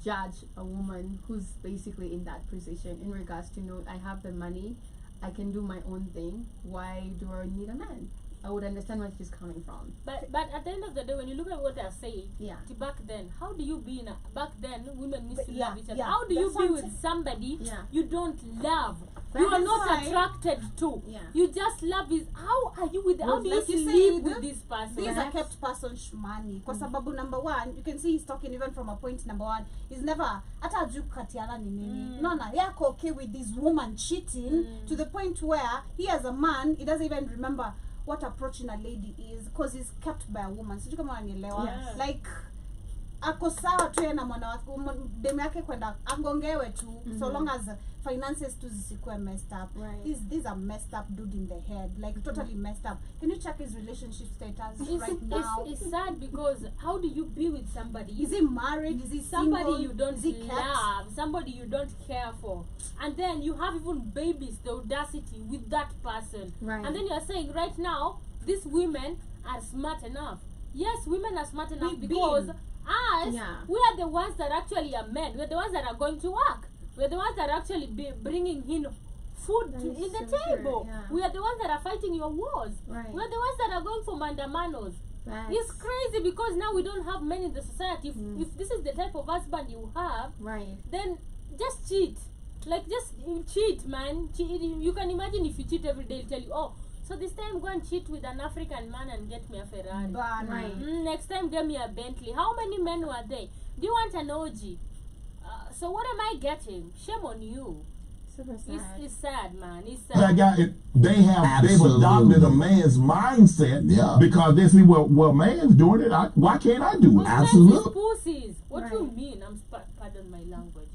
judge a woman who's basically in that position in regards to, I have the money, I can do my own thing. Why do I need a man? I would understand where she's coming from. But at the end of the day, when you look at what they're saying, Yeah. back then, how do you be in a, back then women used to Yeah, love each other. yeah, How do you that's be what with I'm somebody Yeah. you don't love? That You are is not why- attracted to. Yeah. You just love is how are you with how Well, do you like you sleep said, with this person? These are kept person shmani. Kwa sababu number one, you can see he's talking even from a point number one. He's never hata hajui kukatiana ni nini. No, yako okay with this woman cheating to the point where he as a man, he doesn't even remember what approaching a lady is because he's kept by a woman. Sijui kama unanielewa. Yes. Like ako sawa tu yeye na demu yake kwenda agongewe tu so long as finances tu zisikuwe messed up. Right. These are messed up dude in the head, like totally messed up. Can you check his relationship status right now? It's sad because how do you be with somebody? Is he married? Is he Somebody single? you don't Is he kept? love, somebody you don't care for, and then you have even babies, the audacity with that person. Right. And then you are saying right now these women are smart enough. Yes, women are smart enough We've because been. us, Yeah. we are the ones that actually are men. We're the ones that are going to work. We're the ones that are actually bringing in food That to, is in the so true, table. yeah. We are the ones that are fighting your wars. Right. We're the ones that are going for mandamanos. That's It's crazy because now we don't have men in the society. If this is the type of husband you have, right. then just cheat. Like, just cheat, man. Cheat. You can imagine if you cheat every day, he'll tell you, oh, so this time go and cheat with an African man and get me a Ferrari. But Right. Next time get me a Bentley. How many men were there? Do you want an OG? So what am I getting? Shame on you. Super sad. It's sad, man. It's That sad. guy, they've Absolutely. adopted a man's mindset Yeah. because they see, well, man's doing it. Why can't I do it? Those men is Absolutely. pussies. What do you Right. mean? Pardon my language.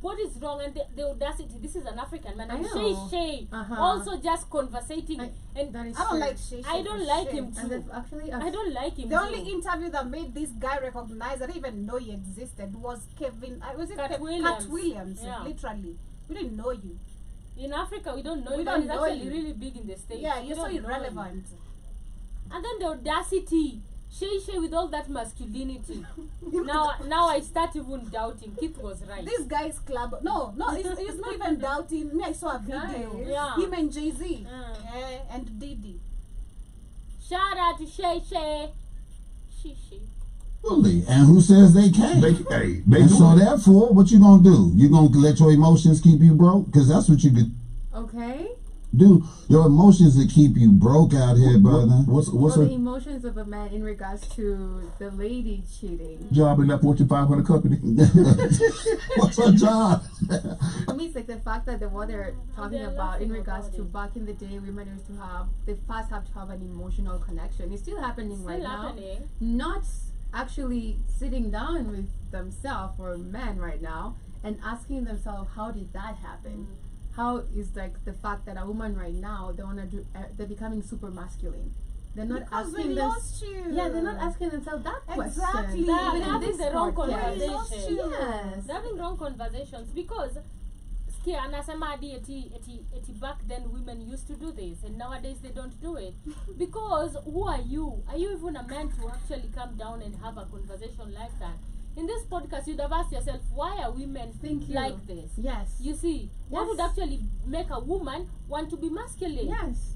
What is wrong? And the audacity. This is an African man. I And know. Shay Uh-huh. also just conversating. And That is I don't true. like Shay. I don't like him And too. they've actually I don't like him The too. only interview that made this guy recognize, I didn't even know he existed, was Kevin. Was it Cat Cat Williams. Williams? Yeah. Literally, we didn't know you. In Africa, we don't know. We him, don't but he's know actually you. really big in the States. Yeah, We you're so don't know him. irrelevant. And then the audacity. Shay with all that masculinity. now I start even doubting. Keith was right. This guy's club. No, it's not even doubting. Me, I saw a video. Guys. Yeah. Him and Jay-Z Mm. and Diddy. Shout out to Shay. She. Absolutely. And who says they can't? They And do so it. therefore, what you gonna do? You gonna let your emotions keep you broke? Because that's what you could. Okay. Dude, your emotions that keep you broke out here, brother. What's Well, the her emotions of a man in regards to the lady cheating. job in that Fortune 500 company? What's her job? For me, it's like the fact that what they're talking They're about in laughing regards about to it. back in the day, women used to have, they first have to have an emotional connection. It's still happening Still right happening. now. Not actually sitting down with themselves or men right now and asking themselves, how did that happen? How is like the fact that a woman right now, they wanna do, they're becoming super masculine. They're not Because asking we them. lost you. Yeah, they're not asking themselves that question. Exactly. They're Even in having this the wrong podcast. We lost conversation. you. Yes. They're having wrong conversations because skia anasema hadi eti back then women used to do this and nowadays they don't do it because who are you even a man to actually come down and have a conversation like that? In this podcast you'd have asked yourself, why are women Thank you. like this? Yes. You see, what Yes. would actually make a woman want to be masculine? Yes.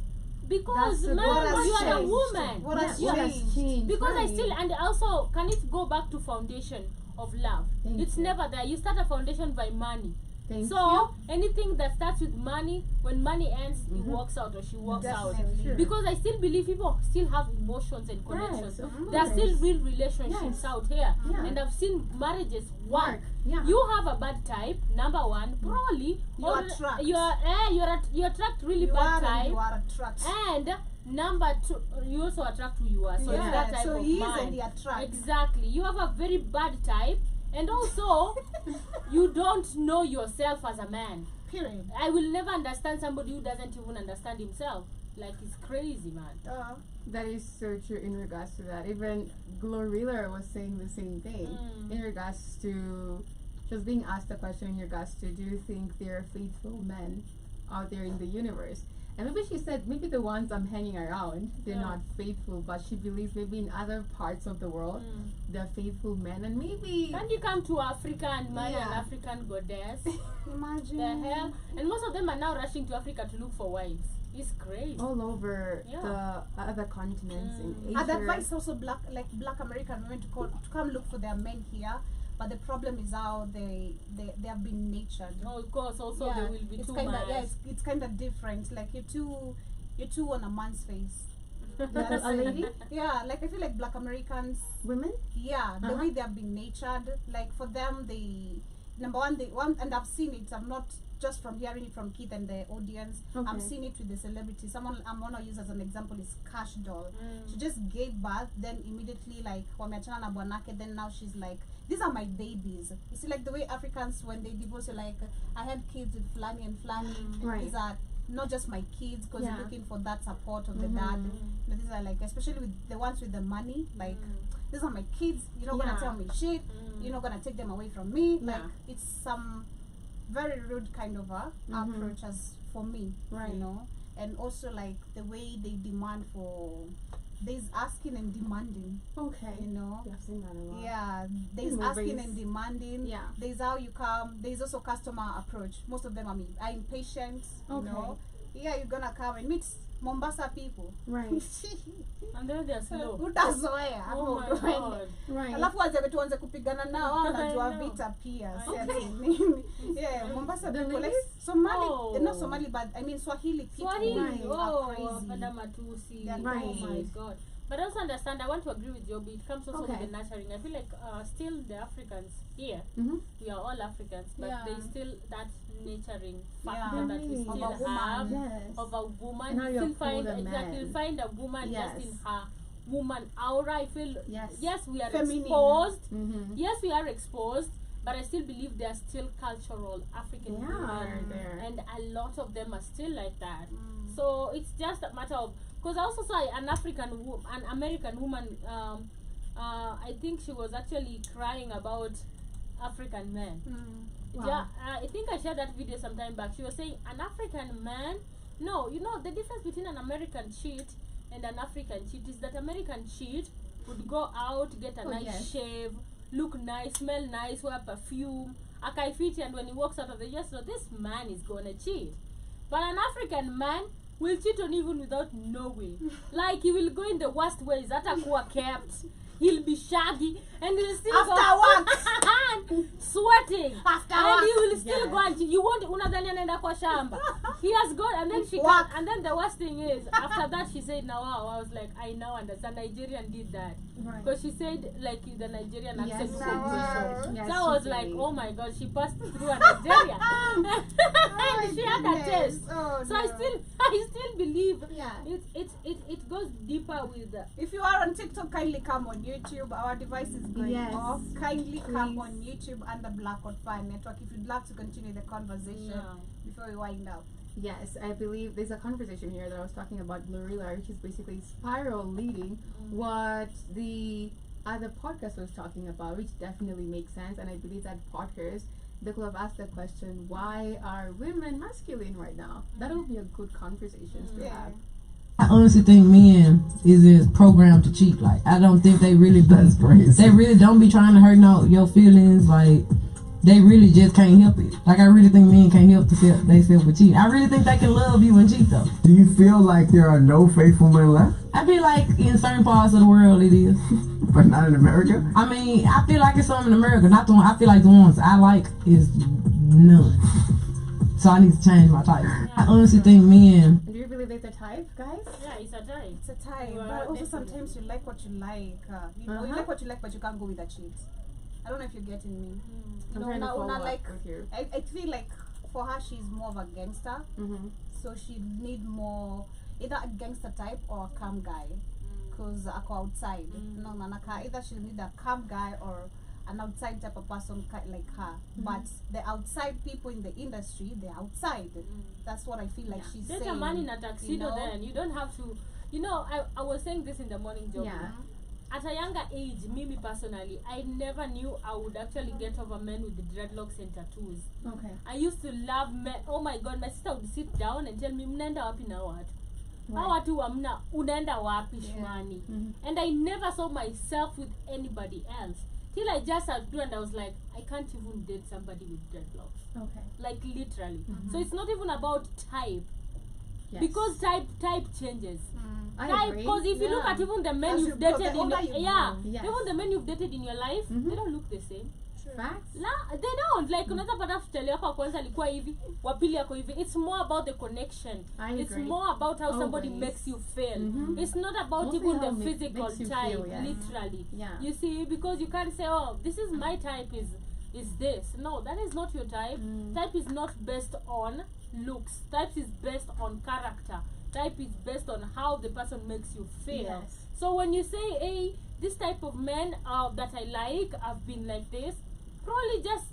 Because That's the- man, what has you are a changed? woman. What has What has changed? changed? Because I right. still, and also, can it go back to foundation of love? Thank It's you. never there. You start a foundation by money. Thank So you. anything that starts with money, when money ends, he Mhm. walks out or she walks Definitely. Sure. out. Because I still believe people still have emotions and Yes, connections. of There are still course. real relationships Yes. out here, Yeah. and I've seen marriages work. Yeah. You have a bad type. Number one, probably You or attract. you attract really You bad are and type. you are attracted. And number two, you also attract who you are. So it's Yeah, that type so of he is man. and he attracts. Exactly. You have a very bad type, and also you don't know yourself as a man. Period. I will never understand somebody who doesn't even understand himself. Like, it's crazy, man. That is so true in regards to that. Even Glorilla was saying the same thing in regards to just being asked a question in regards to, do you think there are faithful men out there in the universe? And maybe she said maybe the ones I'm hanging around, they're Yeah. not faithful, but she believes maybe in other parts of the world they're faithful men, and maybe Can you come to Africa and marry an Yeah. African goddess? Imagine. The hell? And most of them are now rushing to Africa to look for wives. It's crazy. all over Yeah. the other continents in Asia. I'd advise also black American women to come look for their men here, but the problem is how they have been natured. Oh, of course, also yeah, there will be it's too kinda, much. yeah, it's kind of different. Like you're too on a man's face. A lady? Yeah, like I feel like black Americans, Women? yeah, the Uh-huh. way they have been natured, like for them, they number one, and I've seen it. I'm not just from hearing it from Keith and the audience. I'm Okay. seeing it with the celebrity. Someone I'm gonna use as an example is Cash Doll. She just gave birth, then immediately like wameachana na bwanake, then now she's like, these are my babies. You see, like the way Africans when they divorce, you're like, I had kids with Flani and Flani. Right. These are not just my kids because Yeah. you're looking for that support of the dad. But these are like, especially with the ones with the money, like these are my kids. You're not Yeah. gonna tell me shit. You're not gonna take them away from me. Like Yeah. it's some very rude kind of a approach as for me, Right. you know. And also like the way they demand for, there's asking and demanding, Okay. you know. Yeah, I've seen that a lot. Yeah, there's In asking movies. and demanding. Yeah. There's how you come. There's also customer approach. Most of them are impatient. You Okay. know. Yeah, you're gonna come and meet Mombasa people. Right. And then they're slow. Utazoea. Oh my hapo uende. god. Right. Alafu tuanze kupigana nao wanajua I know. vita pia. si Okay. ati nini. Yeah, Mombasa The people like ladies? Somali, Oh. not Somali but I mean Swahili people. Swahili. Right. Oh, are crazy. wapenda matusi. They're Right. Oh my crazy. god. But I also understand, I want to agree with Joby. It comes also Okay. with the nurturing. I feel like still the Africans here, Mm-hmm. we are all Africans, but Yeah. there's still that nurturing Yeah. factor that we Really? still Of a woman. have Yes. of a woman. And how You you still find uphold a exactly man. find a woman Yes. just in her woman aura. I feel Yes. we are Feminine. exposed. Mm-hmm. Yes, we are exposed, but I still believe there are still cultural African Yeah, women, there. and a lot of them are still like that. So it's just a matter of, because I also saw an American woman. I think she was actually crying about African men. Wow. Yeah, I think I shared that video some time back. She was saying an African man. No, you know the difference between an American cheat and an African cheat is that American cheat would go out, get a Oh, nice yes. shave, look nice, smell nice, wear perfume, akaifiti, and when he walks out of the just know this man is gonna cheat. But an African man will cheat on even without knowing. Like he will go in the worst ways, atakuwa kept. He'll be shaggy and he'll still After go sweating. After and work. he will still Yes. go and you won't unadhani anaenda kwa shamba. he has gone, and then she Work. and then the worst thing is, after that she said, "Now wow," I was like, I now understand. Nigerian did that Right. because she said like the Nigerian Yes, accent she was did. question. Yes, So I she was like, did. oh my god, she passed through a Nigeria. Oh, She had a goodness. test. Oh, So no. I still believe Yeah. it goes deeper with If you are on TikTok, kindly come on YouTube. Our device is going Yes. off. Kindly come Please. on YouTube and the Black Hot Fire Network if you'd like to continue the conversation Yeah. before we wind up. Yes, I believe there's a conversation here that I was talking about Glorilla, which is basically spiral leading what the other podcast was talking about, which definitely makes sense. And I believe that podcast, they could have asked the question, why are women masculine right now? That would be a good conversation to have. I honestly think men is programmed to cheat. Like I don't think they really do. That's crazy. They really don't be trying to hurt no your feelings. Like they really just can't help it. Like I really think men can't help themselves with cheating. I really think they can love you and cheat though. Do you feel like there are no faithful men left, I feel like in certain parts of the world it is. but not in America? I mean, I feel like it's some in America. Not the one. I feel like the ones I like is none. So I need to change my type. I honestly think men. Do you believe they're the type, guys? yeah, it's a time. It's a time, Well, but also definitely. sometimes you like what you like. You know, you Uh-huh. like what you like, but you can't go with a cheat. I don't know if you're getting me. I'm You trying to know, follow una up like with you. I feel like for her she's more of a gangster, Mm-hmm. so she need more either a gangster type or a calm guy, cause ako outside. No, nanaka either she'll need a calm guy or an outside type of person like her. But the outside people in the industry, they're outside. That's what I feel like she's Get saying. a man in a tuxedo you know? then. You don't have to. You know, I was saying this in the morning job. Yeah. At a younger age, me personally, I never knew I would actually get over men with the dreadlocks and tattoos. Okay. I used to love men. Oh my god, my sister would sit down and tell me, mnaenda wapi na watu? Hao watu wamna, unaenda wapi shwani? And I never saw myself with anybody else. Till I just outgrew and I was like, I can't even date somebody with dreadlocks. Okay. Like literally. So it's not even about type. Yes. Because type changes. I Type, agree. because if you look at even the men As you've you grow, dated the in older your, you yeah, grow. Yes. even the men you've dated in your life, they don't look the same. Facts. La, they don't. Like unaweza pata mtele wako wa kwanza alikuwa hivi, wa pili yako hivi. It's more about the connection. I It's agree. more about how somebody Always. makes you feel. Mhm. It's not about Mostly even how the it physical makes you type, feel, yes. literally. Yeah. You see, because you can't say, oh, this is my type is this. No, that is not your type. Type is not based on looks. Type is based on character. Type is based on how the person makes you feel. Yes. So when you say, hey, this type of men that I like, I've been like this, probably just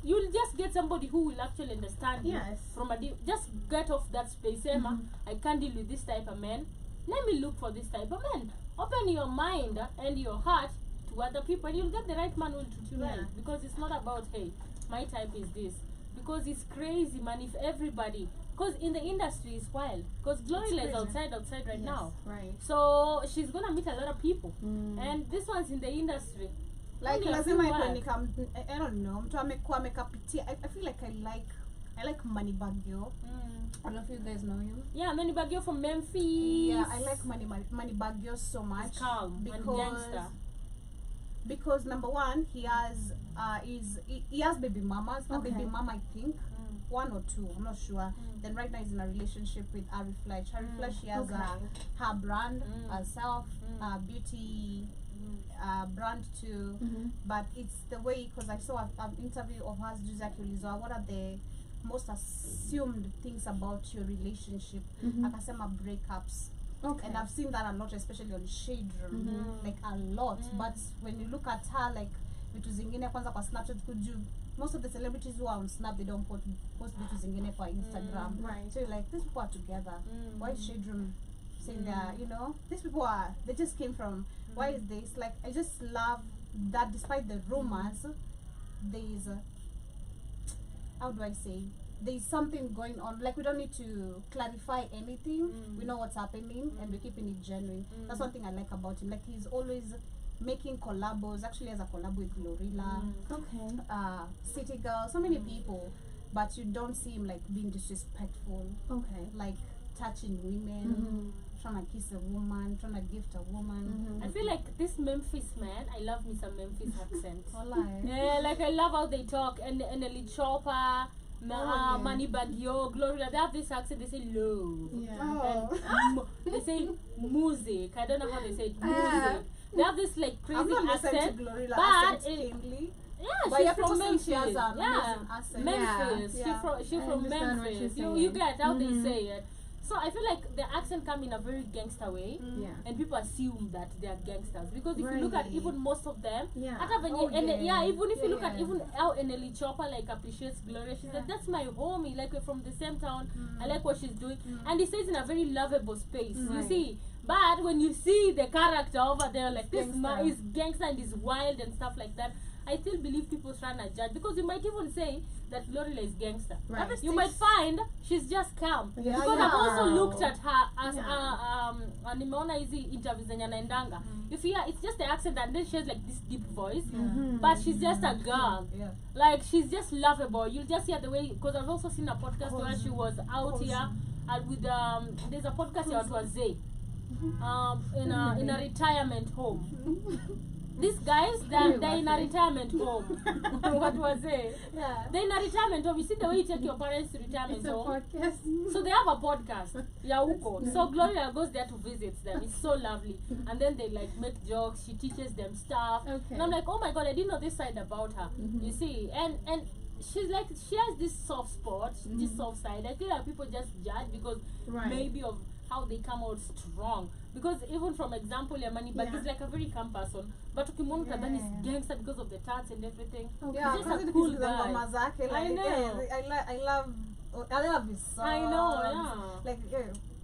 you'll just get somebody who will actually understand you Yes. from just get off that space. Emma, I can't deal with this type of man. Let me look for this type of man. Open your mind and your heart to other people, and you'll get the right man who will treat you Yeah. right. Because it's not about, hey, my type is this. Because it's crazy, man. If everybody, because in the industry it's wild. Because Glorilla is outside right now. Right. So she's gonna meet a lot of people, Mm. and this one's in the industry. Like Only a lazima few ikuwe words. I don't know, mtu amekuwa amekapitia. I feel like I like Manibagyo. I don't know if you guys know him. Yeah, Manny Bagyo from Memphis. Yeah, I like Manibagyo so much. He's calm and gangster. Because number one, he has he has baby mamas. A Okay. baby mama, I think. One or two, I'm not sure. Then right now he's in a relationship with Ari Fletch. Ari Fletch, she has her brand, herself, beauty brand too. But it's the way, because I saw an interview of hers, Juzaki Ulizoa, what are the most assumed things about your relationship? Akasema breakups. Okay. And I've seen that a lot, especially on Shade Room, like a lot. But when you look at her, like vitu zingine kwanza kwa Snapchat, most of the celebrities who are on Snap, they don't post vitu zingine kwa Instagram. Right. So you're like, these people are together. Why is Shade Room saying that? You know, these people they just came from. Why is this? Like, I just love that despite the rumors, there's how do I say? There's something going on. Like, we don't need to clarify anything. We know what's happening and we're keeping it genuine. That's one thing I like about him. Like, he's always making collabos. Actually, has a collab with Glorilla, Okay. City Girl, so many people. But you don't see him like being disrespectful, Okay. like touching women, trying to kiss a woman, trying to gift a woman. I feel like this Memphis man, I love me some Memphis accent. Walai. Yeah, like I love how they talk and the Chopper yeah. Moneybag Yo, Gloria, they have this accent, they say low. Yeah. Oh. They say music. I don't know how they say it. Music. They have this like I've crazy not listened to accent. Glorilla but accent it- plainly. Yeah, But she's yeah, from people say Memphis. she has an Yeah, amazing accent. Memphis. Yeah. She's I from understand what Memphis. you're You saying. get how they Mhm. say it. So I feel like the accent come in a very gangster way. Yeah. And people assume that they are gangsters because if you look at Right. even most of them, Yeah. hata venye Oh, and yeah. even if you look at Yeah. even how Eneli Chopper like appreciates Gloria, she's like, that's my homie, like we're from the same town. I like what she's doing, and he says in a very lovable space. You Right. see, but when you see the character over there, like this Gangster. man is gangster and is wild and stuff like that. I still believe people trying to judge because you might even say that Glorilla is gangster. Right. You might find she's just calm. Yeah, Because yeah. I've also looked at her as Yeah. nimeona hizi interviews zenye anaendanga. If you hear, it's just the accent and then she has like this deep voice. Mhm. But she's just a girl. Yeah. Like she's just lovable. You'll just hear the way because I've also seen a podcast where she was out here and with there's a podcast here at Wazee. In a retirement home. These guys, they're in a retirement home. What was it? Yeah. They're in a retirement home. You see the way you take your parents to retirement It's a home? podcast. So they have a podcast, Yauko. So Gloria goes there to visit them. It's so lovely. And then they like make jokes. She teaches them stuff. Okay. And I'm like, oh my god, I didn't know this side about her. You see, and she's like, she has this soft spot, this soft side. I feel like people just judge because Right. maybe of how they come out strong. Because even from example, Yamani, but Yeah. he's like a very calm person. But ukimwona utadhani he's gangster because of the tats and everything. Yeah, He's just a because cool the guy. mama zake, like, I know. yeah, I love his songs. I know, yeah. Like,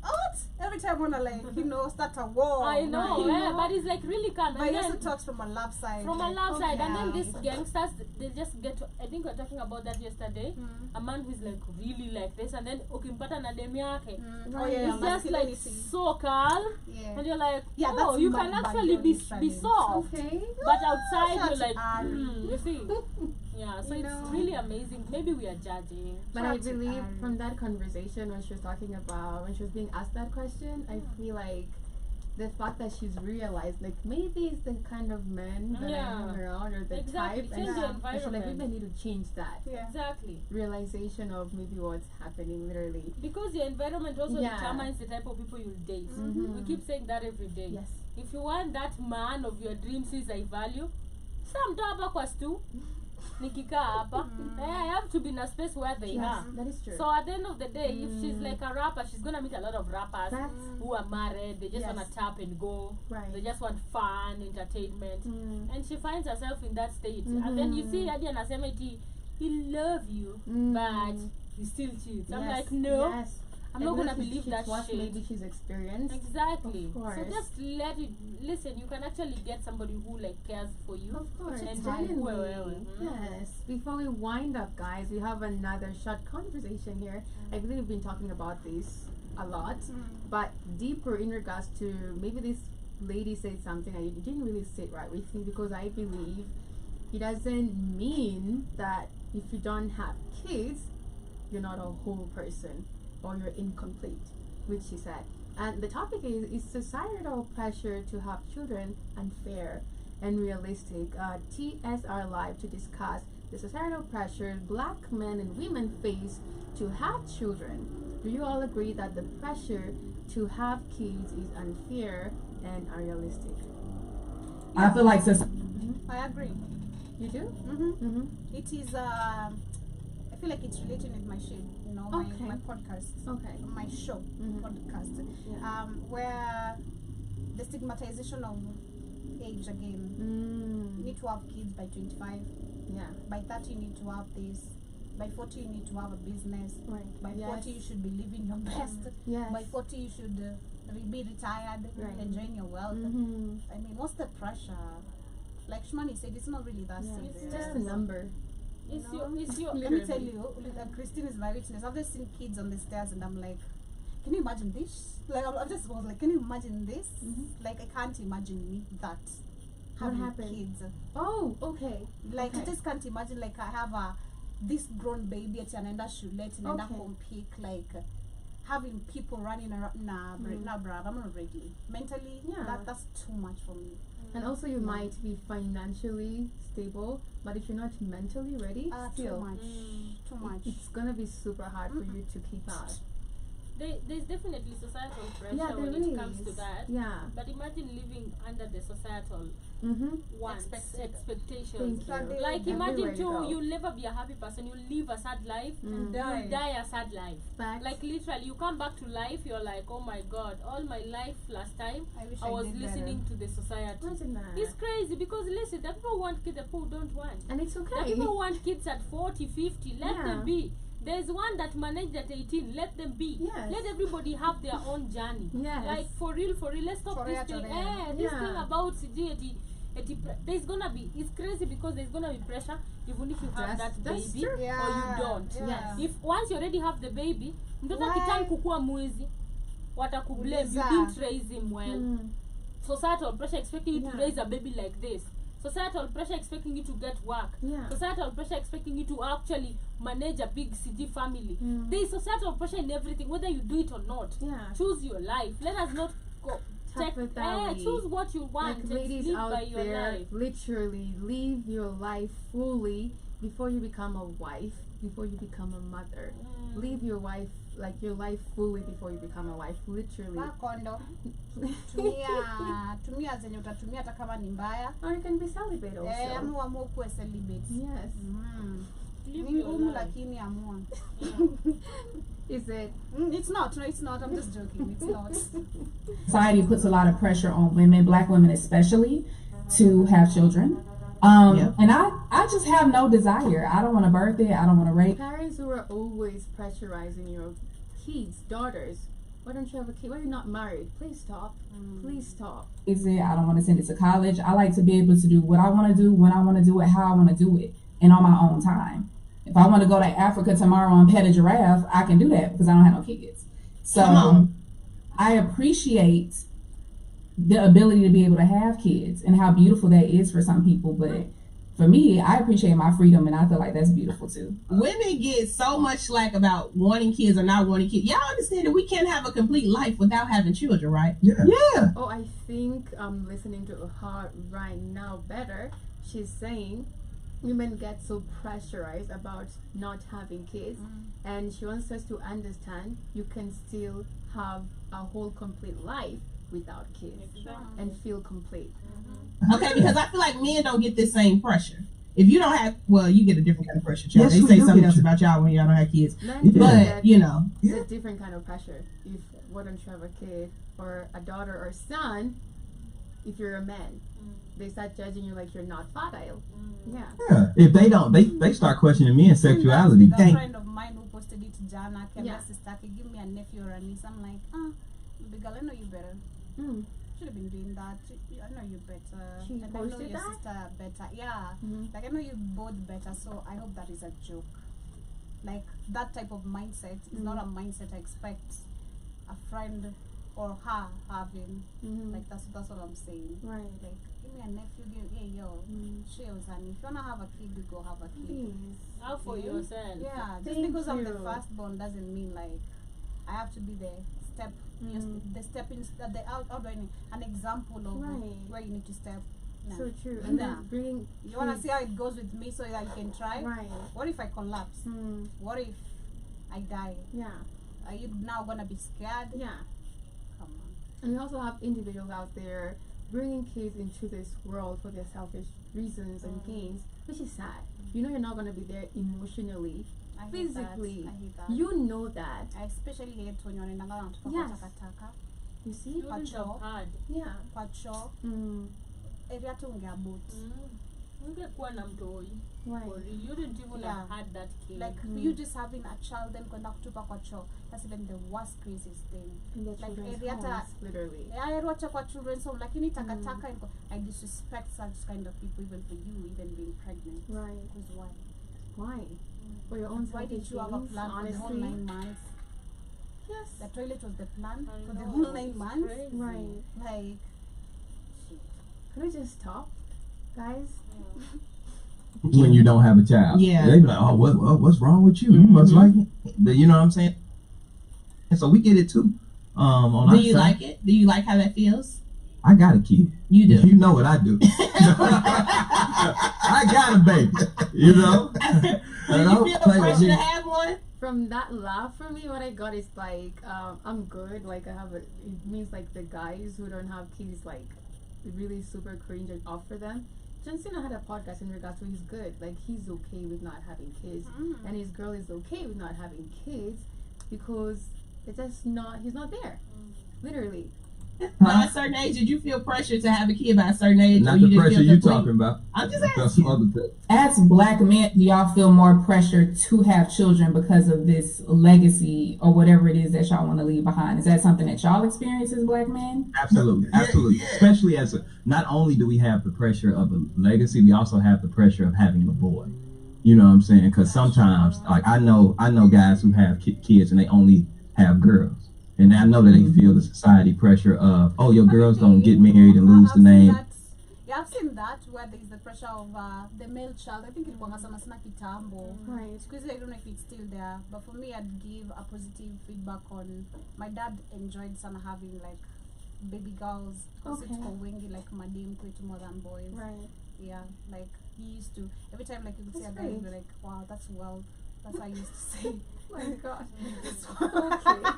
what? Every time when I start a war. I know, Right? yeah, but he's like really calm. But And he then, also talks from a love side. from a like, love side, and then okay. these gangsters, they just get to, I think we were talking about that yesterday. A man who's like really like this, and then ukimpata na dem yake. Oh, yeah, He's just like masculinity. so calm, Yeah. and you're like, Yeah, oh, that's you my can bad actually be understanding. soft, Okay. but outside Shut you're like, up. you see, yeah. So You it's know. really amazing. Maybe we are judging. But I Shout to believe Ari. from that conversation when she was talking about when she was being asked that question, I feel like the fact that she's realized like maybe it's the kind of men that I hang around or the Exactly. type, Change and the I feel like environment. maybe I need to change that Yeah. Exactly. realization of maybe what's happening literally. Because your environment also Yeah. determines the type of people you'll date. We keep saying that every day. Yes. If you want that man of your dreams is I value, some hapa kwa stu nikikaa hapa. I have to be in a space where they Yes, are. that is true. So at the end of the day, if she's like a rapper, she's gonna meet a lot of rappers That's- who are married. They just Yes. wanna tap and go. Right. They just want fun, entertainment, and she finds herself in that state. And then you see, hadi anasema eti he love you, but he still cheats. I'm Yes, like, no. yes. I'm I not know gonna she's- believe she's that what shit. maybe she's experienced. Exactly. Of So course. just let it. Listen, you can actually get somebody who like cares for you. Of course, And genuinely. Yes. Before we wind up, guys, we have another short conversation here. I believe we've been talking about this a lot, but deeper in regards to maybe this lady said something and it didn't really sit right with me because I believe it doesn't mean that if you don't have kids, you're not a whole person or you're incomplete, which she said. And the topic is societal pressure to have children unfair and realistic. TSR Live to discuss the societal pressure black men and women face to have children. Do you all agree that the pressure to have kids is unfair and unrealistic? I feel like I agree. You do? Mm-hmm. It is. I feel like it's related with my show, Okay. my podcast, Okay. my show podcast, Yeah. where the stigmatization of age again. You need to have kids by 25. Yeah. By 30, you need to have this. By 40, you need to have a business. Right. By Yes. 40, you should be living your best. Yes. By 40, you should be retired, Right. enjoying your wealth. Mhm. I mean, what's the pressure? Like Shmani said, it's not really that Yeah. serious. It's just a number. It's No. your. Let me tell you, Christine is my witness. I've just seen kids on the stairs, and I'm like, can you imagine this? Like, I just was like, can you imagine this? Like, I can't imagine me that What having happened? kids. Oh, okay. Like, I Okay. just can't imagine. Like, I have this grown baby at anaenda shule, anaenda Okay. compete. Like, having people running around. Nah, bruv, I'm not ready. Mentally, Yeah. that's too much for me. And also, you might be financially stable, but if you're not mentally ready, Too still, much. Too much. it's gonna be super hard for you to keep up. There's definitely societal pressure Yeah, when there it comes to is. that. Yeah. But imagine living under the societal wants, expectations. Thank you. Like Everywhere imagine you too, go. you'll never be a happy person. You'll live a sad life. Mm. You'll die a sad life. Facts. Like literally, you come back to life. You're like, oh my god, all my life last time I wish I was did listening to the society. Imagine that. It's crazy because listen, the people want kids, the people don't want. And it's The okay. people want kids at 40, 50. Let Yeah. them be. There's one that managed at 18. Let them be. Yes. Let everybody have their own journey. Yes. Like for real. Let's stop this thing. This Yeah. thing about CG. There's gonna be. It's crazy because there's gonna be pressure even if you have That's that baby true. or you Yeah. don't. Yeah. Yes. If once you already have the baby, mtoto Why? akiturn kukua mwizi, watakublame. You Uliza. didn't raise him well. Mm. Societal pressure expecting you to Yeah. raise a baby like this. Societal pressure expecting you to get work. Yeah. Societal pressure expecting you to actually manage a big CG family. Mm. There is societal pressure in everything, whether you do it or not. Yeah. Choose your life. Let us not go Tough with that. choose what you want. Like Just ladies live out by your there, life. literally live your life fully before you become a wife, before you become a mother. Live your life fully before you become a wife. Literally. Vaa kondo. Tumia zenye utatumia hata kama ni mbaya. Or you can be celibate also. Ama uamue kuwe celibate. Yes. Live Ni your ngumu life. lakini amua. Is it? It's not. No, it's not. I'm just joking. It's not. Society puts a lot of pressure on women, black women especially, to have children. And I just have no desire. I don't want to birth it. I don't want to rape. Parents who are always pressurizing your kids, daughters, why don't you have a kid? Why are you not married? Please stop. Please stop. Is it? I don't want to send it to college. I like to be able to do what I want to do, when I want to do it, how I want to do it, and on my own time. If I want to go to Africa tomorrow and pet a giraffe, I can do that because I don't have no kids. So I appreciate the ability to be able to have kids and how beautiful that is for some people. But for me, I appreciate my freedom and I feel like that's beautiful too. Women get so much slack about wanting kids or not wanting kids. Y'all understand that we can't have a complete life without having children, right? Yeah. Oh, I think I'm listening to her right now better. She's saying women get so pressurized about not having kids, and she wants us to understand you can still have a whole complete life without kids and feel complete. Okay, because I feel like men don't get this same pressure. If you don't have, well, you get a different kind of pressure, child. Yes, They we say do something get else you. about y'all when y'all don't have kids. Men But, get you know. it's a different kind of pressure. If why don't you have a kid or a daughter or son, if you're a man, they start judging you like you're not fertile. Yeah. Yeah. If they don't, they start questioning men's sexuality. That friend of mine who posted it to Jana, Yeah. sister, give me a nephew or a niece. I'm like, big girl, I know you better. Mm. Should have been doing that. I know you better. She And I know posted your that? sister better. Yeah. Mhm. Like I know you both better. So I hope that is a joke. Like that type of mindset is not a mindset I expect a friend or her having. Like that's what I'm saying. Right. Like give me a nephew. Hey yo, cheers, and if you wanna have a kid, you go have a kid. Please. How for yourself. Yeah, just Thank because I'm the you. firstborn doesn't mean like I have to be the step, the stepping, an example of Right. where you need to step. No. So true. And Nah. then bringing You wanna kids- see how it goes with me so that you can try? Right. What if I collapse? What if I die? Yeah. Are you now gonna be scared? Yeah. Come on. And we also have individuals out there bringing kids into this world for their selfish reasons and gains, which is sad. You know you're not going to be there emotionally, I hate physically. that. I hate that. You know that. I especially hate when you're in wanatoka Yes. kwa takataka You see? You wouldn't have Pacho. had. Yeah. kwa choo area tu ungeabut. Ungekuwa na mtoi. Right. Or you wouldn't even Yeah. have had that kid. Like you just having a child then kwenda kutupa kwa choo, that's even the worst craziest thing. In their Like children's area ta homes, literally. airuacha kwa children's home lakini takataka I disrespect such kind of people even for you even being pregnant. Right. Because why? Why? For your own Why did selfish you have a gains, plan for the whole honestly. 9 months? Yes. The toilet was the plan I for the know, whole 9 it's months? crazy. Right. Like Could we just stop, guys? When you don't have a child, Yeah. they be like, "Oh, what's wrong with you? You must like it." But you know what I'm saying? So we get it too. On Do our you side. like it? Do you like how that feels? I got a kid. You do. You know what I do. I got a baby. You know. Do And I you don't feel play the with pressure me. to have one? From that laugh for me, what I got is like, I'm good. Like I have it means like the guys who don't have kids, like really super cringe and off for them. John Cena had a podcast in regards to he's good. Like he's okay with not having kids, and his girl is okay with not having kids because it's just not. He's not there, literally. By a certain age, did you feel pressure to have a kid by a certain age? Not or you the just pressure feel you complete? talking about. I'm just That's asking. some other thing. As black men, do y'all feel more pressure to have children because of this legacy or whatever it is that y'all want to leave behind? Is that something that y'all experience as black men? Absolutely, absolutely. Especially as not only do we have the pressure of a legacy, we also have the pressure of having a boy. You know what I'm saying? Because sometimes, like I know guys who have kids and they only have girls, and I know that they feel the society pressure of, oh, your girls don't get married and lose the name. Yeah, I've seen that where there is the pressure of the male child. I think it was sana kitambo. Right. Because I don't know if it's still there, but for me, I'd give a positive feedback on. My dad enjoyed sana having like baby girls. Okay. It's for wengi like madim kwetu more than boys. Right. Yeah, like he used to every time like you would see a That's guy, he'd be great. like, wow, that's wealth. That's how I used to say. Oh my God. That's Okay.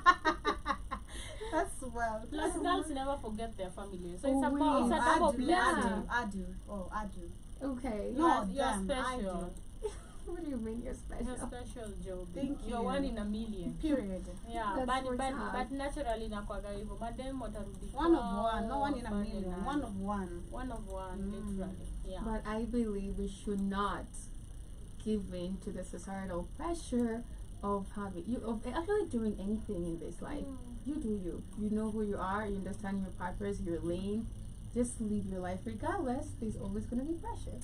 That's wealth. Plus, girls never forget their family. So Oh, it's wait. about, it's a double blessing. I do. Oh, I do. Okay. No, You're damn, I special. What do you mean you're special? You're special, Joe. Thank You're you. one in a million. Period. Yeah, That's but what's up. but naturally nakwaga hivyo. Madem watarudi One of kwao, one, no one in a family million. na- One of one. One of one, literally. Yeah. But I believe we should not give in to the societal pressure of having of actually doing anything in this life. You do you. You know who you are. You understand your purpose, your lane. Just live your life regardless. There's always gonna be pressure.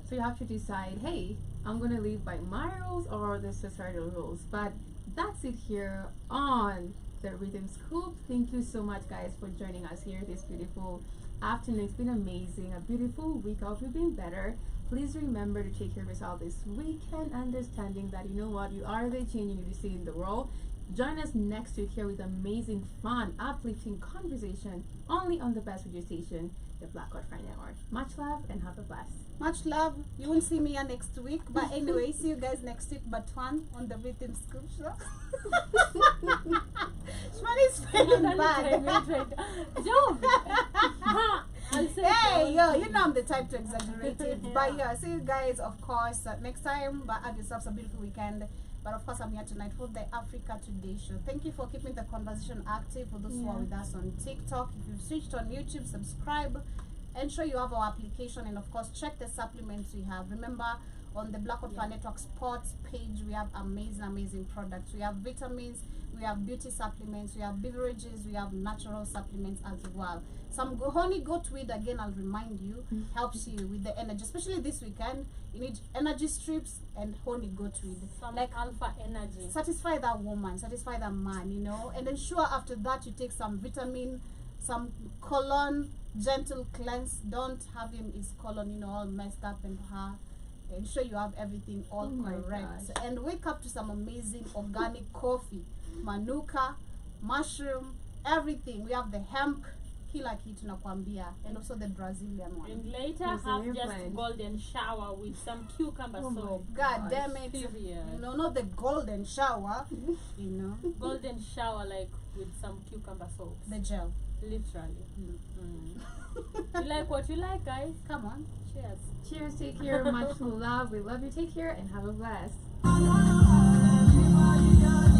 So you have to decide, hey, I'm gonna live by my rules or the societal rules. But that's it here on the Rhythm Scoop. Thank you so much, guys, for joining us here this beautiful afternoon. It's been amazing. A beautiful week. I hope you've been better. Please remember to take care of yourself this weekend, understanding that you know what, you are the change you need to see in the world. Join us next week here with amazing, fun, uplifting conversation only on the best radio station, the Black God Friday Hour. Much love and have a blast. Much love. You won't see me here next week, but anyway, see you guys next week. But one on the Rhythm Scoop Show. Shmani's feeling bad. Joe! I'll say Hey, so. yo, you know I'm the type to exaggerate it. But yeah, see you guys, of course, next time. But have yourselves a beautiful weekend. But of course, I'm here tonight for the Africa Today show. Thank you for keeping the conversation active. For those who are with us on TikTok, if you've switched on YouTube, subscribe. Ensure you have our application, and of course, check the supplements we have. Remember, on the Black Hot Fire Network Sports page, we have amazing products. We have vitamins, we have beauty supplements, we have beverages, we have natural supplements as well. Some honey goat weed, again, I'll remind you, helps you with the energy, especially this weekend. You need energy strips and honey goat weed. Some Like alpha energy. satisfy that woman, satisfy that man, you know, and then sure after that you take some vitamin, some colon, gentle cleanse. Don't have him his colon, you know, all messed up and ensure you have everything all correct. And wake up to some amazing organic coffee, manuka, mushroom, everything. We have the hemp, kila kitu nakwambia, and also the Brazilian one. And later have Brazilian just blend. golden shower with some cucumber soap. God damn it. Period. You know, not the golden shower, you know, Golden shower like with some cucumber soap. the gel. Literally. You like what you like, guys. Come on. Cheers. Cheers, take care, much love. We love you, take care, and have a blast. Everybody got